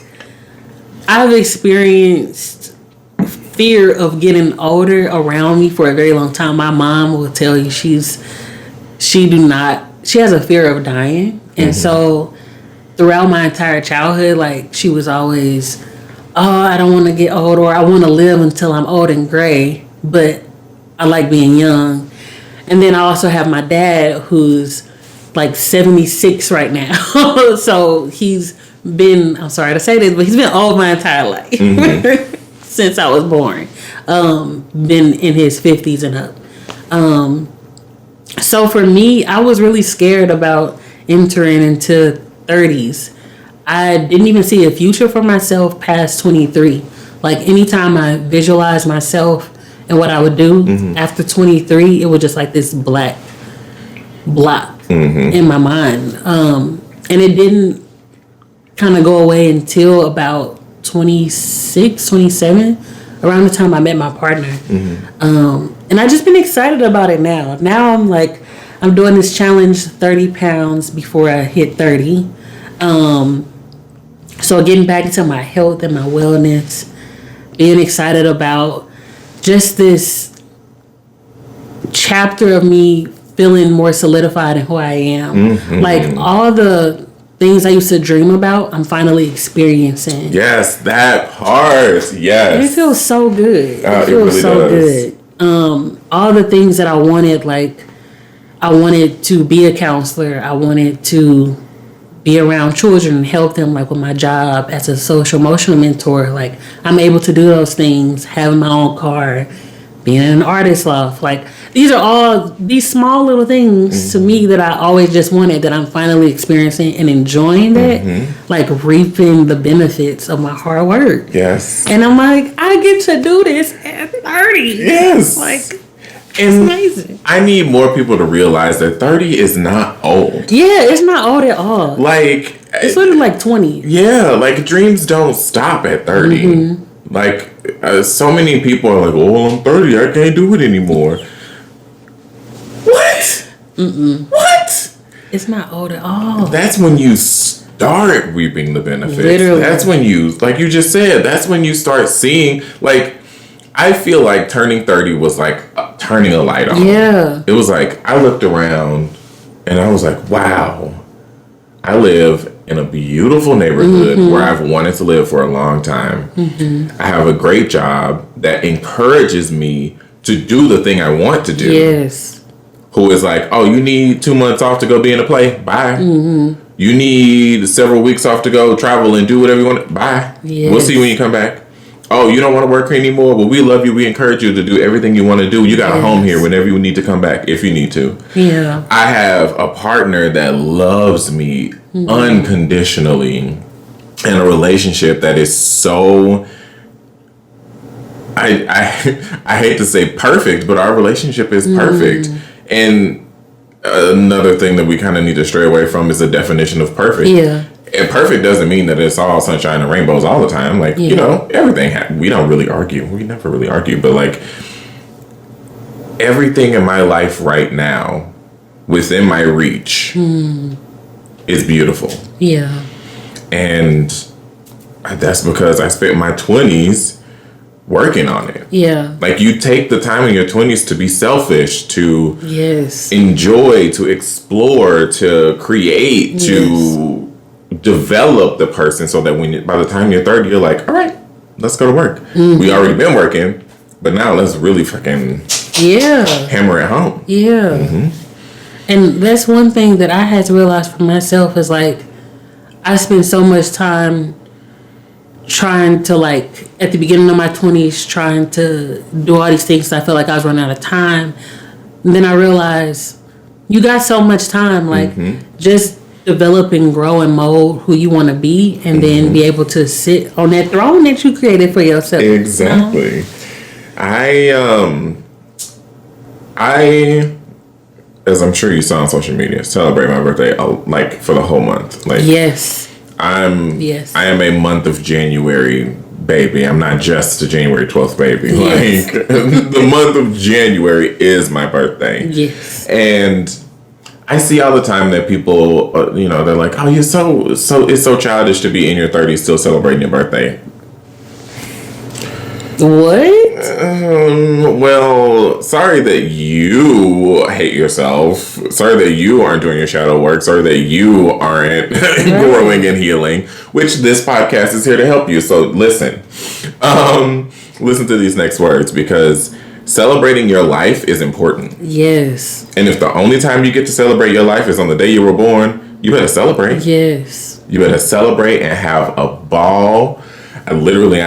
I've experienced fear of getting older around me for a very long time. My mom will tell you she has a fear of dying. And so throughout my entire childhood, like, she was always, oh, I don't want to get old, or I want to live until I'm old and gray, but I like being young. And then I also have my dad who's like 76 right now. So he's been, I'm sorry to say this, but he's been old my entire life. Since I was born. Been in his 50s and up. So for me, I was really scared about entering into 30s. I didn't even see a future for myself past 23. Like, anytime I visualized myself and what I would do after 23, it was just like this black block in my mind. And it didn't kind of go away until about 26, 27, around the time I met my partner. And I've just been excited about it now. Now I'm like, I'm doing this challenge, 30 pounds before I hit 30. So getting back into my health and my wellness, being excited about just this chapter of me feeling more solidified in who I am. Like, all the things I used to dream about, I'm finally experiencing. Yes, that part. Yes. It feels so good. It feels really so does. good. All the things that I wanted, like, I wanted to be a counselor. I wanted to be around children and help them, like with my job as a social emotional mentor. Like I'm able to do those things, having my own car, being in an artist loft. Like these are all these small little things to me that I always just wanted, that I'm finally experiencing and enjoying that, like reaping the benefits of my hard work. Yes. And I'm like, I get to do this at 30. Yes. Like, and amazing. I need more people to realize that 30 is not old. Yeah, it's not old at all. Like, it's literally like 20. Yeah, like dreams don't stop at 30. Like, so many people are like, "Oh, I'm 30, I can't do it anymore." What? What? It's not old at all. That's when you start reaping the benefits. Literally. That's when you, like you just said, that's when you start seeing, like, I feel like turning 30 was like turning a light on. Yeah. It was like, I looked around and I was like, wow, I live in a beautiful neighborhood where I've wanted to live for a long time. I have a great job that encourages me to do the thing I want to do. Yes. Who is like, oh, you need 2 months off to go be in a play? Bye. You need several weeks off to go travel and do whatever you want. Bye. Yes. We'll see you when you come back. Oh, you don't want to work here anymore? Well, we love you. We encourage you to do everything you want to do. You got a home here whenever you need to come back, if you need to. Yeah. I have a partner that loves me unconditionally in a relationship that is so... I hate to say perfect, but our relationship is perfect. And another thing that we kind of need to stray away from is the definition of perfect. Yeah. And perfect doesn't mean that it's all sunshine and rainbows all the time. Like, you know, everything, we don't really argue. We never really argue. But, like, everything in my life right now, within my reach, is beautiful. Yeah. And that's because I spent my 20s working on it. Yeah. Like, you take the time in your 20s to be selfish, to enjoy, to explore, to create, to develop the person, so that by the time you're 30, you're like, all right, let's go to work. We already been working, but now let's really fucking hammer it home. Yeah. And that's one thing that I had to realize for myself is, like, I spent so much time trying to, like, at the beginning of my 20s, trying to do all these things. I felt like I was running out of time. And then I realized you got so much time, like, just develop and grow and mold who you want to be, and then be able to sit on that throne that you created for yourself. Exactly. You know? I, as I'm sure you saw on social media, celebrate my birthday like for the whole month. Like, I am a month of January baby. I'm not just a January 12th baby. Like, the month of January is my birthday. Yes. And I see all the time that people, you know, they're like, oh, you're so, it's so childish to be in your 30s still celebrating your birthday. What? Well, sorry that you hate yourself. Sorry that you aren't doing your shadow work. Sorry that you aren't growing and healing, which this podcast is here to help you. So listen to these next words, because celebrating your life is important. Yes. And if the only time you get to celebrate your life is on the day you were born, you better celebrate. Yes. You better celebrate and have a ball. I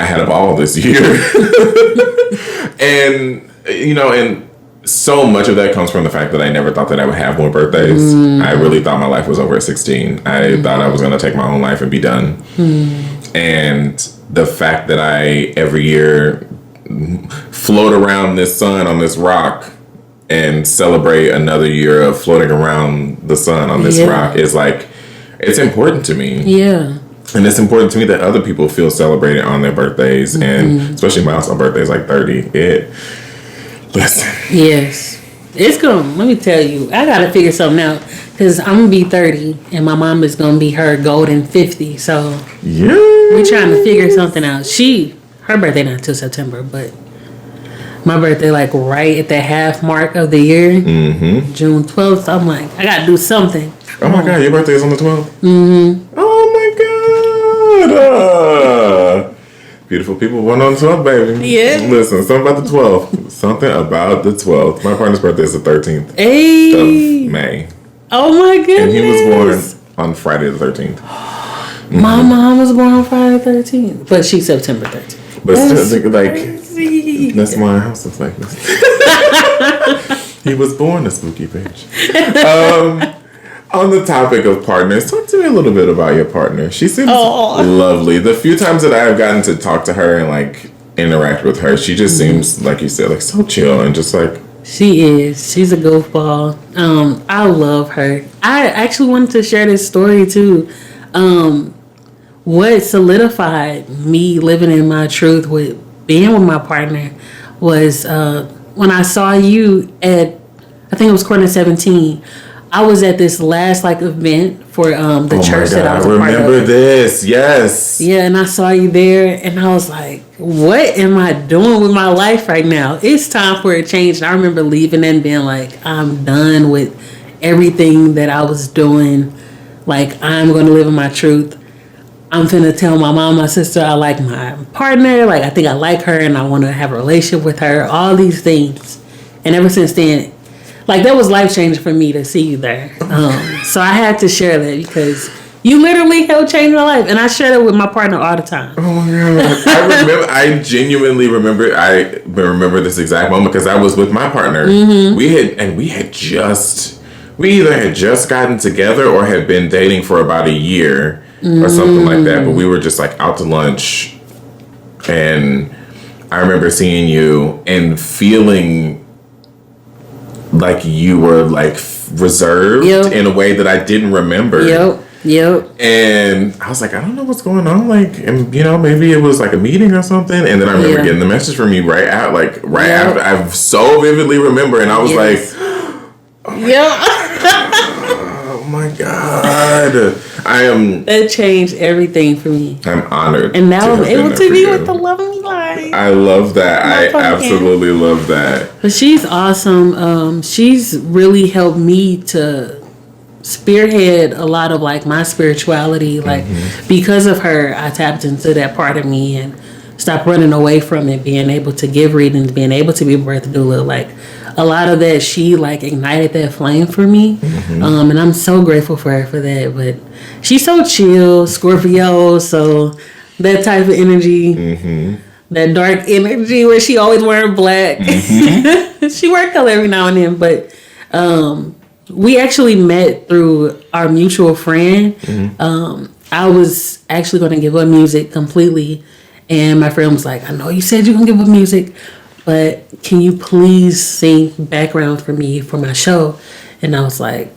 had a ball this year. And, you know, and so much of that comes from the fact that I never thought that I would have more birthdays. I really thought my life was over at 16. I thought I was going to take my own life and be done. And the fact that I every year float around this sun on this rock and celebrate another year of floating around the sun on this rock is like, it's important to me. Yeah. And it's important to me that other people feel celebrated on their birthdays, and especially milestone birthdays like 30. Listen. Yes. It's going, let me tell you, I got to figure something out, because I'm going to be 30 and my mom is going to be her golden 50. So we're trying to figure something out. Her birthday not until September, but my birthday like right at the half mark of the year, June 12th. I'm like, I got to do something. Oh my God, your birthday is on the 12th? Oh my God. Beautiful people born on the 12th, baby. Yeah. Listen, something about the 12th. Something about the 12th. My partner's birthday is the 13th of May. Oh my goodness. And he was born on Friday the 13th. My mom was born on Friday the 13th, but she's September 13th. But still, that's why our house looks like this. He was born a spooky bitch. On the topic of partners, talk to me a little bit about your partner. She seems lovely. The few times that I have gotten to talk to her and like interact with her, she just seems, like you said, like so chill and just like. She is. She's a goofball. I love her. I actually wanted to share this story too. What solidified me living in my truth with being with my partner was when I saw you at, I think it was Corner 17. I was at this last like event for the church that I was a part of. I remember this, yes. Yeah, and I saw you there, and I was like, what am I doing with my life right now? It's time for a change. And I remember leaving and being like, I'm done with everything that I was doing. Like, I'm going to live in my truth. I'm finna tell my mom, my sister, I like my partner. Like, I think I like her, and I want to have a relationship with her. All these things. And ever since then, like, that was life-changing for me to see you there. So I had to share that because you literally helped change my life. And I share that with my partner all the time. Oh, my God. I genuinely remember this exact moment because I was with my partner. Mm-hmm. We had just gotten together or had been dating for about a year or something like that. But we were just, like, out to lunch. And I remember seeing you and feeling like you were like reserved in a way that I didn't remember. Yep. And I was like, I don't know what's going on. Like, and maybe it was like a meeting or something. And then I remember getting the message from you right after. I so vividly remember, and I was like, oh my God. That changed everything for me. I'm honored. And now I'm able to be with the love of my life. I love that. I absolutely love that. But she's awesome. She's really helped me to spearhead a lot of like my spirituality. Like because of her, I tapped into that part of me and stopped running away from it, being able to give readings, being able to be a birth doula. Like a lot of that, she like ignited that flame for me. And I'm so grateful for her for that. But she's so chill, Scorpio, so that type of energy, that dark energy where she always wearing black. She wear color every now and then, but we actually met through our mutual friend. I was actually going to give up music completely, and my friend was like, I know you said you're going to give up music, but can you please sing background for me for my show? And I was like,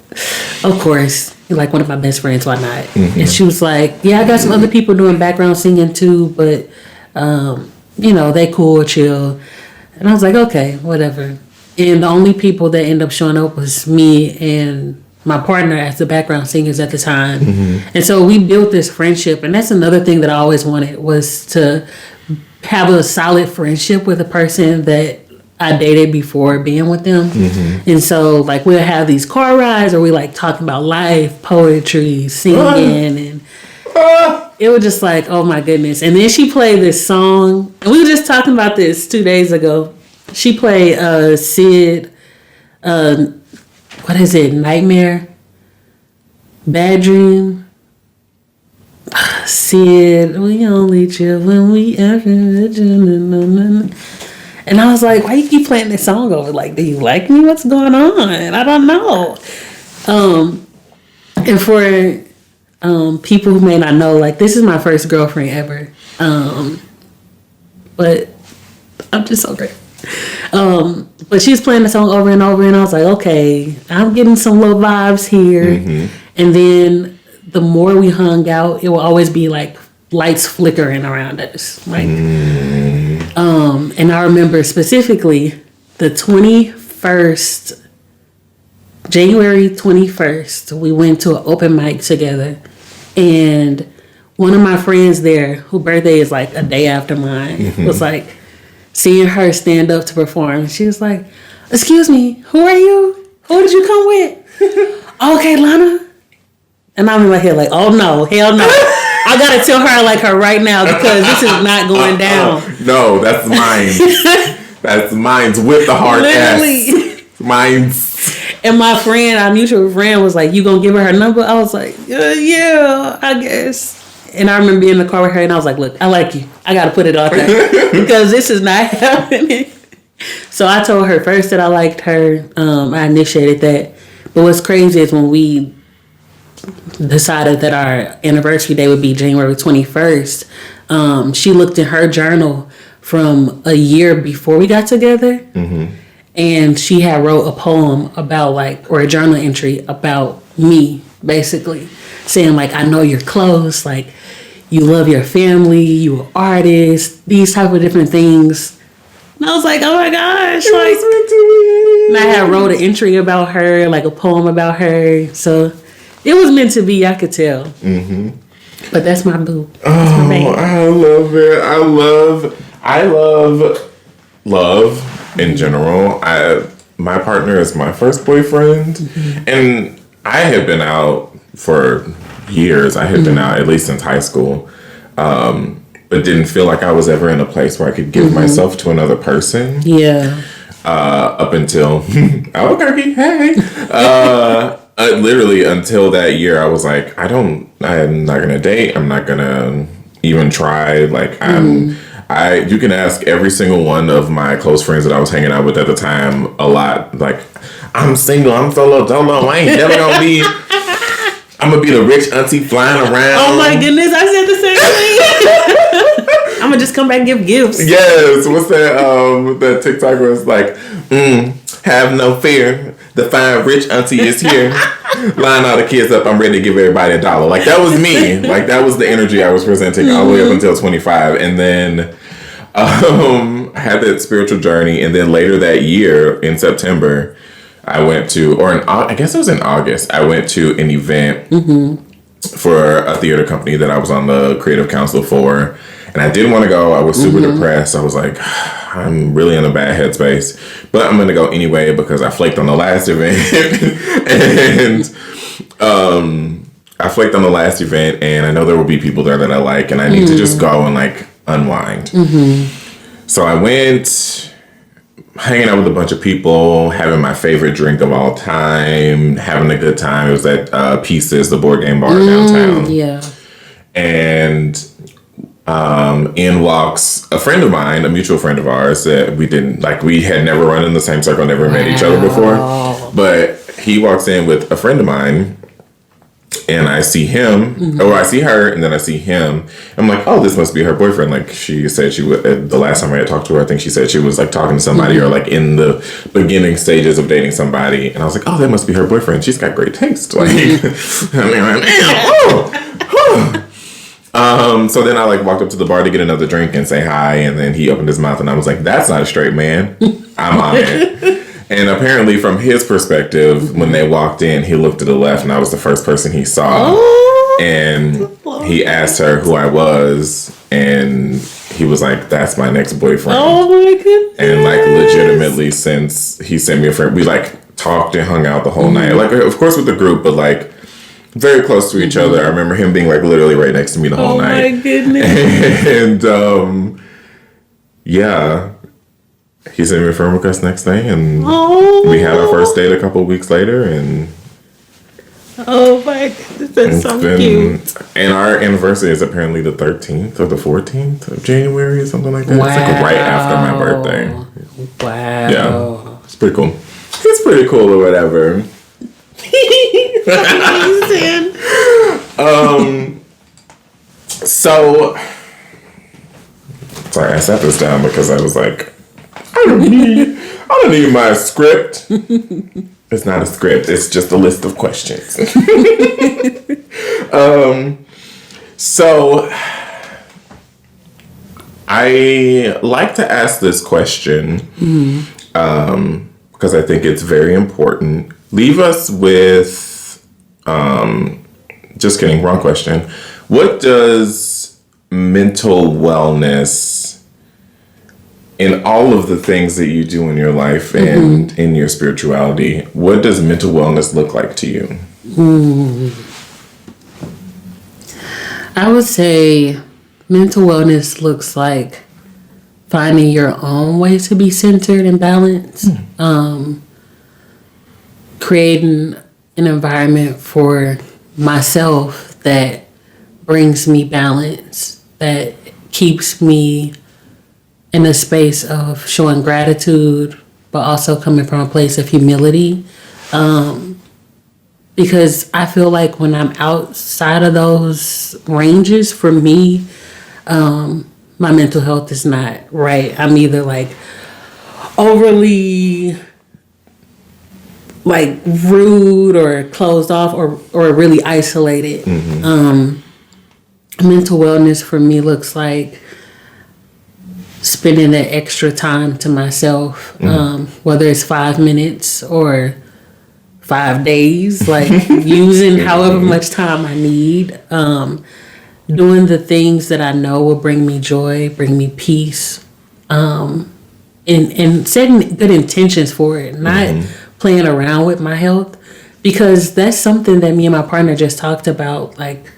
of course. You're like one of my best friends, why not? And she was like, yeah, I got some other people doing background singing too, but they cool, chill. And I was like, okay, whatever. And the only people that ended up showing up was me and my partner as the background singers at the time. And so we built this friendship. And that's another thing that I always wanted, was to have a solid friendship with a person that I dated before being with them. And so like we'll have these car rides or we like talking about life, poetry, singing, and it was just like, oh my goodness. And then she played this song, and we were just talking about this 2 days ago. She played Sid, what is it, Nightmare? Bad Dream? Sid, we only chill when we ever. And I was like, why you keep playing this song over? Like, do you like me? What's going on? I don't know. And for people who may not know, like, this is my first girlfriend ever. But I'm just so grateful. But she was playing the song over and over, and I was like, okay, I'm getting some little vibes here. And then the more we hung out, it will always be like lights flickering around us. Like, and I remember specifically the 21st, January 21st, we went to an open mic together, and one of my friends there, whose birthday is like a day after mine, was like, seeing her stand up to perform. She was like, excuse me, who are you? Who did you come with? Okay, Lana. And I'm in my head like, oh no, hell no. I gotta tell her I like her right now because this is not going down. No, that's mine. That's mine's with the hard Literally. S. Mine's. And my friend, our mutual friend, was like, "You gonna give her number?" I was like, "Yeah, I guess." And I remember being in the car with her, and I was like, "Look, I like you. I gotta put it out there because this is not happening." So I told her first that I liked her. I initiated that. But what's crazy is when we decided that our anniversary day would be January 21st, she looked in her journal from a year before we got together. Mm-hmm. And she had wrote a poem about or a journal entry about me, basically saying I know you're close, you love your family, you an artist, these type of different things. And I was like, oh my gosh, and I had wrote an entry about her, a poem about her. So it was meant to be, I could tell. Mm-hmm. But that's my boo. That's my baby. I love it. I love in general. My partner is my first boyfriend, and I had been out for years. I had been out at least since high school, but didn't feel like I was ever in a place where I could give myself to another person. Yeah. Up until Albuquerque, hey. Literally until that year, I was like, I'm not gonna date. I'm not gonna even try. You can ask every single one of my close friends that I was hanging out with at the time a lot. I'm single, I'm solo dolo, I ain't never gonna be. I'm gonna be the rich auntie flying around. Oh my goodness, I said the same thing. I'm gonna just come back and give gifts. Yes, what's that? That TikTok was have no fear. The fine rich auntie is here. Line all the kids up. I'm ready to give everybody $1. That was me. That was the energy I was presenting all the way up until 25. And then I had that spiritual journey. And then later that year in September, I went to, I guess it was in August, I went to an event for a theater company that I was on the creative council for. And I didn't want to go. I was super depressed. I was like, I'm really in a bad headspace. But I'm going to go anyway because I flaked on the last event. And I flaked on the last event. And I know there will be people there that I like. And I need to just go and unwind. So I went hanging out with a bunch of people, having my favorite drink of all time, having a good time. It was at Pieces, the board game bar downtown. Yeah. And in walks a friend of mine, a mutual friend of ours that we had never run in the same circle, never met each other before. But he walks in with a friend of mine, and I see him, or I see her, and then I see him. I'm like, oh, this must be her boyfriend. She said she would, the last time I had talked to her, I think she said she was talking to somebody or in the beginning stages of dating somebody. And I was like, oh, that must be her boyfriend. She's got great taste. So then I walked up to the bar to get another drink and say hi, and then he opened his mouth and I was like, that's not a straight man. I'm on it. And apparently from his perspective, when they walked in, he looked to the left and I was the first person he saw. And he asked her who I was, and he was like, that's my next boyfriend. Oh my goodness. And legitimately, since he sent me a friend, we talked and hung out the whole night. Of course with the group, but very close to each other. I remember him being literally right next to me the whole night. Oh my goodness. And yeah, he sent me a friend request next day, and we had our first date a couple of weeks later. And oh my goodness, that's so cute. And our anniversary is apparently the 13th or the 14th of January or something like that. Wow. It's right after my birthday. Wow. Yeah, it's pretty cool. It's pretty cool or whatever. So sorry, I sat this down because I was like, I don't need my script. It's not a script, it's just a list of questions. So I like to ask this question because I think it's very important. Leave us with just kidding, wrong question. What does mental wellness in all of the things that you do in your life and in your spirituality, what does mental wellness look like to you? I would say mental wellness looks like finding your own way to be centered and balanced. creating an environment for myself that brings me balance, that keeps me in a space of showing gratitude, but also coming from a place of humility. Because I feel like when I'm outside of those ranges, for me, my mental health is not right. I'm either like overly like rude or closed off or really isolated. Mental wellness for me looks like spending that extra time to myself, whether it's 5 minutes or 5 days, like using however much time I need, doing the things that I know will bring me joy, bring me peace, and setting good intentions for it, not playing around with my health, because that's something that me and my partner just talked about. Like,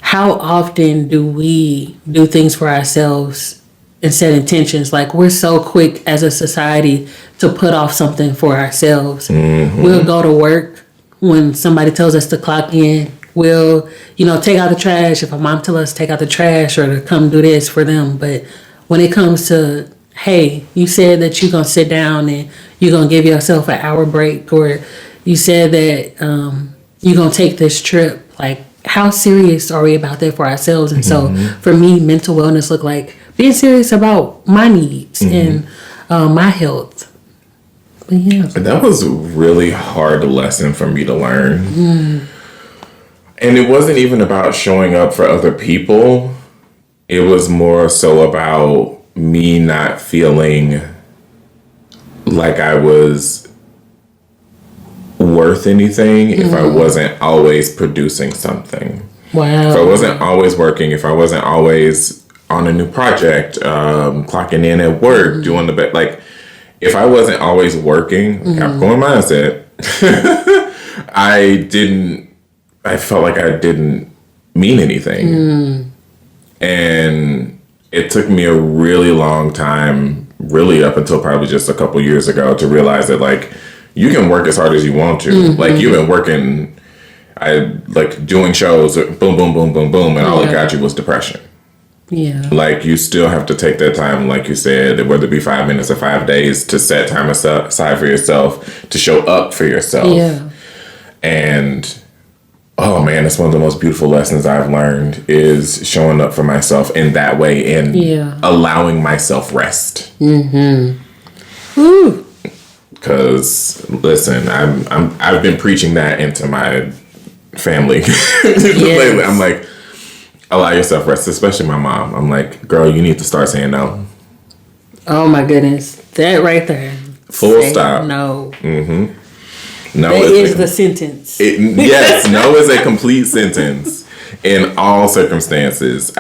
how often do we do things for ourselves and set intentions? Like, we're so quick as a society to put off something for ourselves. We'll go to work when somebody tells us to clock in. We'll, take out the trash if a mom tells us to take out the trash or to come do this for them. But when it comes to, hey, you said that you're going to sit down and you're going to give yourself an hour break, or you said that you're going to take this trip, like, how serious are we about that for ourselves? And so for me, mental wellness look like being serious about my needs and my health. But yeah. That was a really hard lesson for me to learn. And it wasn't even about showing up for other people. It was more so about me not feeling like I was worth anything if I wasn't always producing something. Wow. If I wasn't always working, if I wasn't always on a new project, clocking in at work, doing the best, like, if I wasn't always working, Capricorn mindset, I felt like I didn't mean anything. And it took me a really long time, really up until probably just a couple years ago, to realize that, like, you can work as hard as you want to. Like, you've been working, doing shows, boom, boom, boom, boom, boom, and all it got you was depression. Yeah. Like, you still have to take that time, like you said, whether it be 5 minutes or 5 days, to set time aside for yourself, to show up for yourself. Yeah. And, oh man, it's one of the most beautiful lessons I've learned, is showing up for myself in that way and allowing myself rest. Woo. Because, listen, I've been preaching that into my family lately. I'm like, allow yourself rest, especially my mom. I'm like, girl, you need to start saying no. Oh my goodness, that right there. Full stop. No. No, that is the sentence. Yes, no is a complete sentence in all circumstances.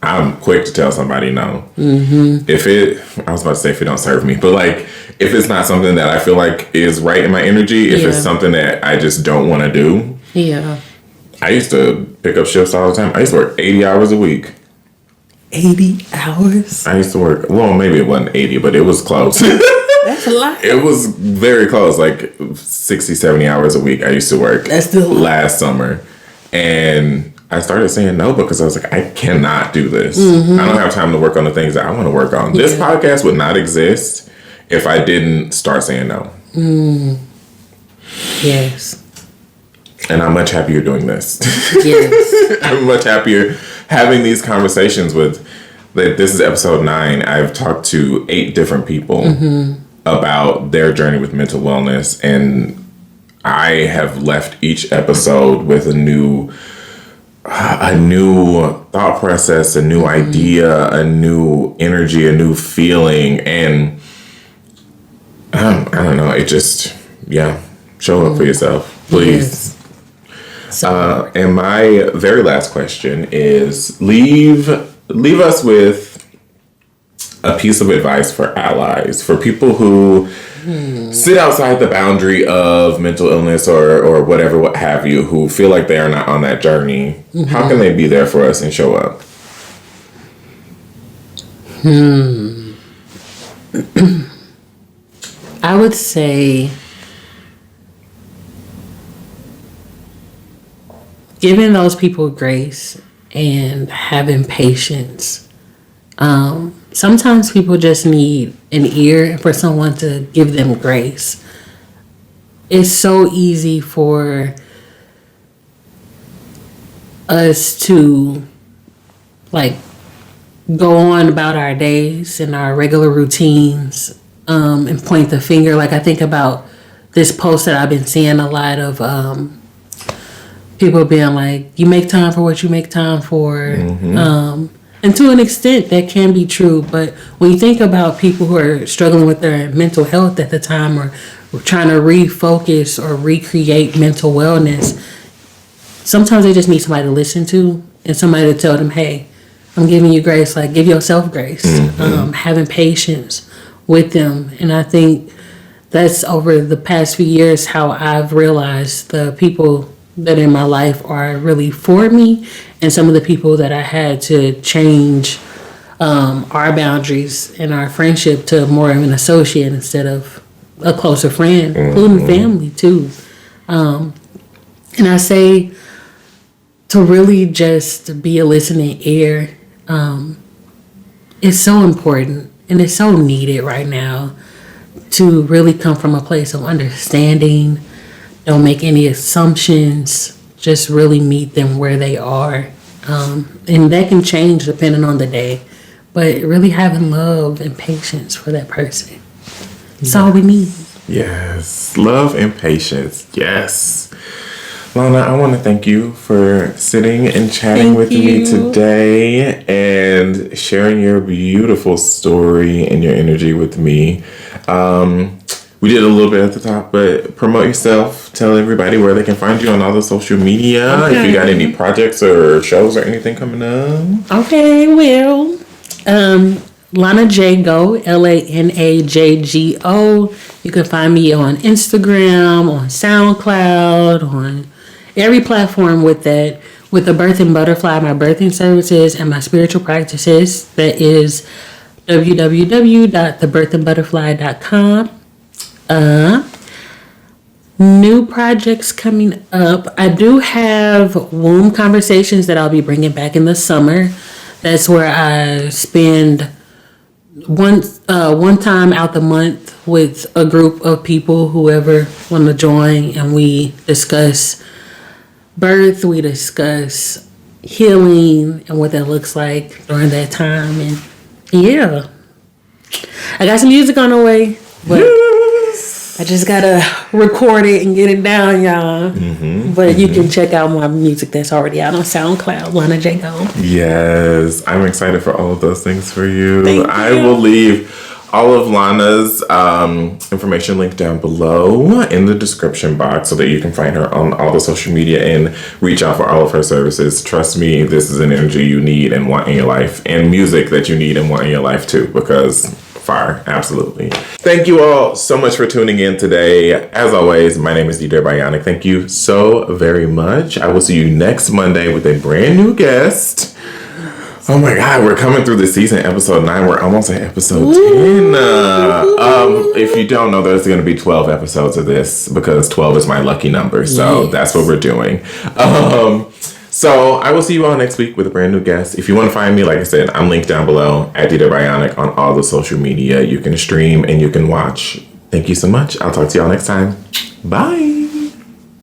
I'm quick to tell somebody no. I was about to say if it don't serve me, but like, if it's not something that I feel like is right in my energy, if it's something that I just don't want to do. Yeah. I used to pick up shifts all the time. I used to work 80 hours a week. 80 hours? I used to work, well, maybe it wasn't 80, but it was close. That's a lot. It was very close, like 60, 70 hours a week I used to work. That's still last summer. And I started saying no because I was like, I cannot do this. I don't have time to work on the things that I want to work on. This podcast would not exist if I didn't start saying no. Yes. And I'm much happier doing this. Yes. I'm much happier having these conversations with, like, this is episode 9. I've talked to 8 different people about their journey with mental wellness. And I have left each episode with a new thought process, a new idea, a new energy, a new feeling. And I don't know. It just, show up for yourself, please. Yes. And my very last question is, leave us with a piece of advice for allies, for people who sit outside the boundary of mental illness or whatever, what have you, who feel like they are not on that journey. How can they be there for us and show up? I would say giving those people grace and having patience. Sometimes people just need an ear for someone to give them grace. It's so easy for us to like go on about our days and our regular routines, and point the finger. Like I think about this post that I've been seeing a lot of, people being like, you make time for what you make time for. And to an extent that can be true, but when you think about people who are struggling with their mental health at the time, or trying to refocus or recreate mental wellness, sometimes they just need somebody to listen to and somebody to tell them, hey, I'm giving you grace. Like, give yourself grace. Having patience with them. And I think that's over the past few years how I've realized the people that in my life are really for me, and some of the people that I had to change our boundaries and our friendship to more of an associate instead of a closer friend, including family too. And I say to really just be a listening ear is so important, and it's so needed right now to really come from a place of understanding. Don't make any assumptions. Just really meet them where they are. And that can change depending on the day. But really having love and patience for that person. That's all we need. Yes. Love and patience. Yes. Lana, I want to thank you for sitting and chatting with me today and sharing your beautiful story and your energy with me. We did a little bit at the top, but promote yourself. Tell everybody where they can find you on all the social media. Okay. If you got any projects or shows or anything coming up. Okay, well, Lana J Go, LANAJGO. You can find me on Instagram, on SoundCloud, on every platform with that. With the Birth and Butterfly, my birthing services and my spiritual practices. That is www.thebirthandbutterfly.com. New projects coming up. I do have womb conversations that I'll be bringing back in the summer. That's where I spend one time out the month with a group of people, whoever want to join, and we discuss birth, we discuss healing and what that looks like during that time. And yeah, I got some music on the way, but I just gotta record it and get it down, y'all. But you can check out my music that's already out on SoundCloud, Lana J Go. Yes, I'm excited for all of those things for you. Thank you. I will leave all of Lana's information linked down below in the description box so that you can find her on all the social media and reach out for all of her services. Trust me, this is an energy you need and want in your life, and music that you need and want in your life too, because fire, absolutely. Thank you all so much for tuning in today. As always, my name is DDare Bionic. Thank you so very much. I will see you next Monday with a brand new guest. Oh my God, we're coming through the season, episode 9. We're almost at episode 10. If you don't know, there's going to be 12 episodes of this because 12 is my lucky number. So That's what we're doing. So I will see you all next week with a brand new guest. If you want to find me, like I said, I'm linked down below at DDare Bionic on all the social media. You can stream and you can watch. Thank you so much. I'll talk to y'all next time. Bye.